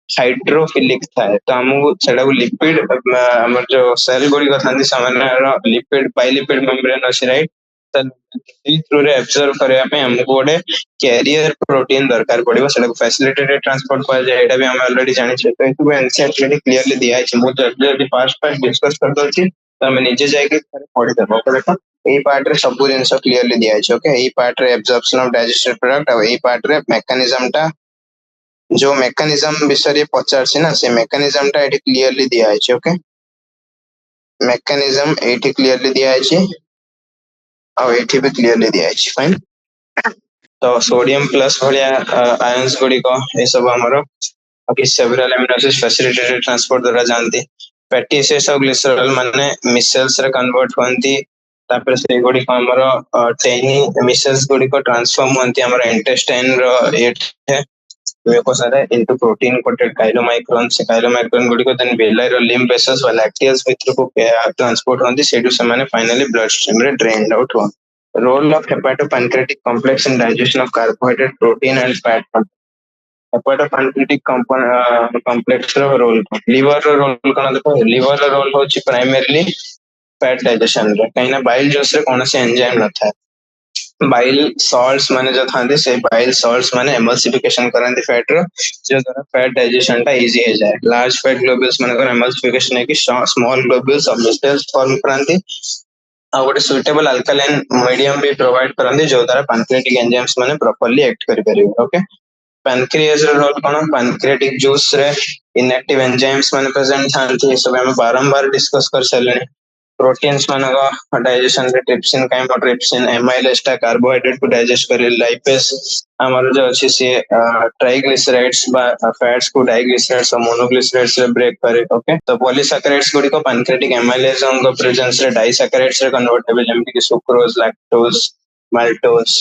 S1: हाइड्रोफिलिक थाए तो हमहु सेटा को लिपिड हमर जो सेल गुडी को थांती सामान्य लिपिड बाइलिपिड मेम्ब्रेन अछि राइट थ्रू रे एब्जॉर्ब करया पे हमको गोटे कैरियर प्रोटीन दरकार पड़िबो सेटा को फैसिलिटेटेड ट्रांसपोर्ट पर जे एटा भी हम ऑलरेडी जानि छै तो इतु एनसीईआरटी रे क्लियरली दिया छै बहुत जल्दी फास्ट डिस्कस कर दो छी तो हम नीचे जाय के पढ़ि देबो ओके देखो ए पार्ट रे सब जिंस क्लियरली दिया छै ओके ए पार्ट रे एब्जॉर्प्शन ऑफ डाइजेस्टेड प्रोडक्ट और ए पार्ट रे मैकेनिज्म ता जो मैकेनिज्म विषय पचार छी ना से मैकेनिज्म ता एटी क्लियरली दिया छै ओके मैकेनिज्म एटी क्लियरली दिया छै और एटी भी क्लियरली दिया छै फाइन तो सोडियम प्लस भलिया आयंस गुडी को ए सब हमरो okay several amino acids facilitated transport द्वारा जानती फैटी एसिड्स और ग्लिसरॉल माने मिसेल्स रे कन्वर्ट होंती तापर से गुडी को हमरो टेनी मिसेल्स गुडी को ट्रांसफॉर्म होंती हमरो इंटेस्टाइन रो एट है म्यूकोसा रे इनटू प्रोटीन कोटेड काइलोमाइक्रोन गुडी को देन बेलाइ रो लिम्फ वेसल्स व लैक्टियस भितर को ट्रांसपोर्ट होंती सेडू से माने फाइनली ब्लड स्ट्रीम रे ड्रेन्ड आउट हो role of hepatopancreatic complex in digestion of carbohydrate, protein and fat. Hepatopancreatic complex रो रोल लिवर रो रोल कोन देखो लिवर रो रोल होची प्राइमरीली फैट डाइजेशन रे कहिना बाइल जूस रे कोनोसी एंजाइम न था बाइल सॉल्ट्स माने जो थांदे से बाइल सॉल्ट्स माने एमल्सिफिकेशन करंती फैट रो जो द्वारा फैट डाइजेशन ता इजी हो जाए लार्ज फैट ग्लोब्यूल्स माने को एमल्सिफिकेशन है कि स्मॉल ग्लोब्यूल्स ऑफ मिस्टेल्स फॉर्म करंती और गोटे सुइटेबल अल्कालाइन मीडियम भी प्रोवाइड करंदी जो द्वारा पैंक्रियाटिक एंजाइम्स माने प्रॉपर्ली एक्ट करि परिबे ओके पैंक्रियाज रो रोल कोन पैंक्रियाटिक जूस रे इनएक्टिव एंजाइम्स माने प्रेजेंट थांती सब हम बारंबार डिस्कस कर सले प्रोटीन्स माने को डाइजेशन रे ट्रिप्सिन काइमोट्रिप्सिन एमाइलेज ता कार्बोहाइड्रेट को डाइजेस्ट करे लाइपेज हमर जो अछि से ट्राइग्लिसराइड्स बा फैट्स को डाइग्लिसराइड्स और मोनोग्लिसराइड्स रे ब्रेक करे ओके तो पॉलीसैकेराइड्स गुडी को पैंक्रियाटिक एमाइलेज को प्रेजेंस रे डाइसैकेराइड्स रे कन्वर्ट हेबे जेमि कि sucrose lactose maltose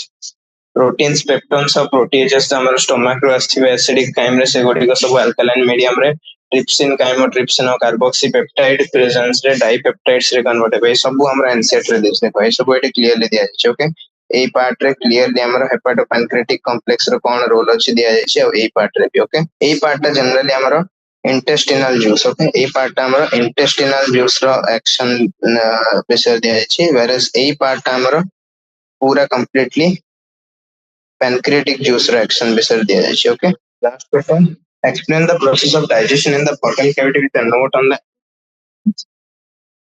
S1: proteins peptones और प्रोटीजेस हमर स्टोमक रो आस्थिबे एसिडिक काइम रे से गुडी को सब अल्कालाइन मीडियम रे ट्रिप्सिन काइमोट्रिप्सिन और कार्बोक्सीपेप्टाइड प्रेजेंस रे डाइपेप्टाइड्स रे कन्वर्ट हेबे सब हमरा एनसीईआरटी रे देखै को सब एटे क्लियरली दिया छै ओके ए पार्ट रे क्लियरली हमरा हेपाटोपैंक्रियाटिक कॉम्प्लेक्स रो कोन रोल अछि दिया छै और ए पार्ट रे भी ओके ए पार्ट जनरली हमरा इंटेस्टिनल जूस ओके ए पार्ट हमरा इंटेस्टिनल जूस रो एक्शन विषय दिया छै वेरस ए पार्ट हमरा पूरा कंप्लीटली pancreatic juice reaction विषय दिया जाए. Okay. Last question. Explain the process of digestion in the buccal cavity with a note on the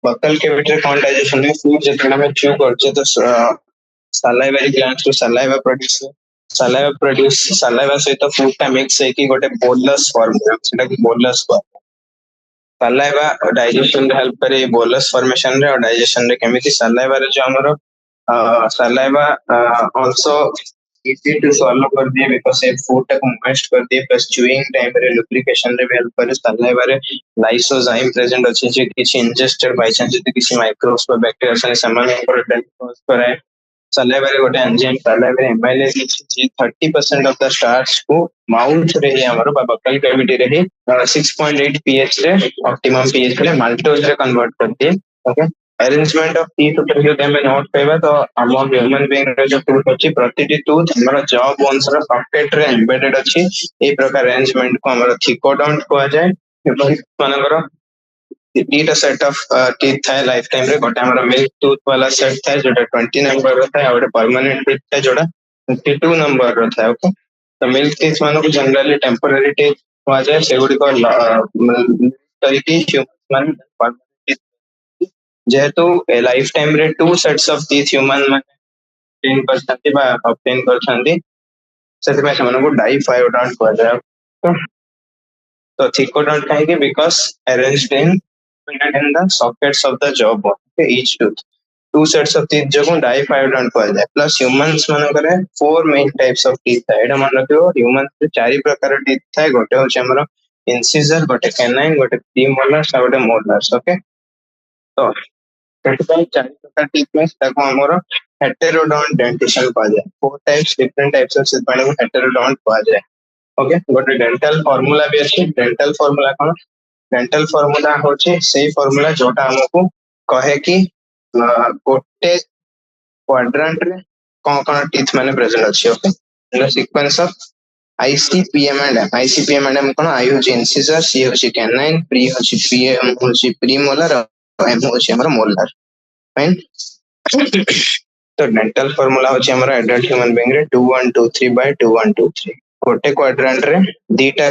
S1: buccal cavity कौन digestion में food जितना में chew करते तो salivary glands to saliva produce saliva सहित food टा mix है कि गोटे bolus form सेटा कि bolus form saliva digestion रे help करे bolus formation रे और digestion रे केमिति saliva रे जो हमरो saliva also easy to swallow कर दिए because ये food टा को moist कर दिए plus chewing time रे lubrication रे भी help करे saliva रे lysozyme present अछि जे किछि ingested by chance जे किछि microbes or bacteria से समान पर cause करे saliva रे गोटे enzyme saliva रे amylase J 30% of the starch को mouth रे ही हमरो buccal cavity रे ही 6.8 pH रे optimum pH रे maltose रे convert कर दिए. Okay. Arrangement of teeth ऊपर जो हमें नोट पेबा तो हम ह्यूमन बीइंग रे जो टूथ अछि प्रतिटी टूथ हमर जॉ बोन्स रे सॉकेट रे एम्बेडेड अछि ए प्रकार अरेंजमेंट को हमर थिकोडोंट को जाय एवं मानकर दीटा सेट ऑफ टीथ थाय लाइफ टाइम रे गोटे हमर मिल्क टूथ वाला सेट थाय जोटा 20 नंबर रो थाय और परमानेंट टीथ थाय जोटा 52 नंबर रो थाय. ओके. तो मिल्क टीथ मानो को जनरली टेम्पररी टीथ हो जाय से गुडी को तरीके ह्यूमन मान परमानेंट जेहेतु लाइफ टाइम रे two sets of teeth human माने ऑब्टेन करथांती बा ऑब्टेन करथांती सेति में हमन को डाइफायोडोंट को जाय. तो थिकोडोंट काहे because arranged in the sockets of the jaw bone. Okay, each tooth two sets of teeth जो को डाइफायोडोंट को जाय प्लस ह्यूमंस माने करे four main types of teeth है एडा मान रखियो ह्यूमन से चारि प्रकार टीथ है गोटे होचे हमरो इंसिजर गोटे कैनाइन गोटे प्रीमोलर्स और गोटे मोलर्स. ओके. तो चारि प्रकार टीथ में ताको हमरो हेटेरोडोंट डेंटिशन पा जाए four types different types of teeth माने हेटेरोडोंट पा जाए. ओके. गोटे डेंटल फार्मूला भी अछि. डेंटल फार्मूला कोन डेंटल फार्मूला होचे से फार्मूला जोटा हमको कहे कि गोटे क्वाड्रेंट रे कोन टीथ माने प्रेजेंट अछि. Okay. The sequence of ICPM and M. ICPM and M cone I होची इंसिजर, C होची कैनाइन, प्री होची PM होची प्रीमोलर और M होची हमर मोलर. फाइन. तो डेंटल फार्मूला होची हमर एडल्ट ह्यूमन बीइंग रे 2 1 2 3 by 2 1 2 3 गोटे क्वाड्रेंट रे दीटा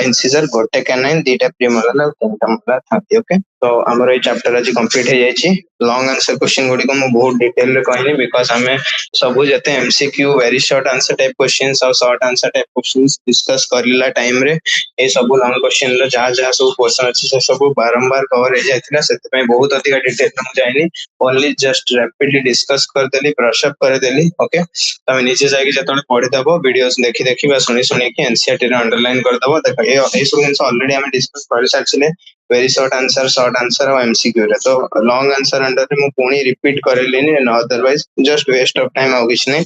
S1: इंसिजर गोटे कैनाइन दीटा प्रीमोलर और तीनटा मोलर थाती. ओके. तो हमर ए चैप्टर आज कंप्लीट हे जायछि. लॉन्ग आंसर क्वेश्चन गुडी को मु बहुत डिटेल रे कहनी बिकॉज़ हमें सब जते MCQ very short answer type questions और short answer type questions discuss करला टाइम रे ए सब लॉन्ग क्वेश्चन रे जहां सब क्वेश्चन अछि से सब बारंबार कवर हे जायतिला सेते पे बहुत अधिक डिटेल में जाइनी ओनली जस्ट रैपिडली डिस्कस कर देली ब्रश अप कर देली. ओके. तमे नीचे जाके जतने पढि दबो वीडियोस देखि देखि बा सुनी सुनी के NCERT रे अंडरलाइन कर दबो. देखो ए सब जिंस ऑलरेडी हम डिस्कस कर सारछिले वेरी शॉर्ट आंसर और MCQ रे तो लॉन्ग आंसर अंडर रे मु पुनी रिपीट करेलिनी otherwise just waste of time आ किछ नै.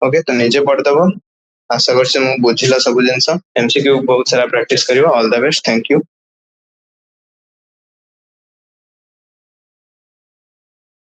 S1: ओके. तो नीचे पढ दबो. आशा करछ मु बुझिला सब जिंस MCQ बहुत सारा प्रैक्टिस करियो. All the best. Thank you.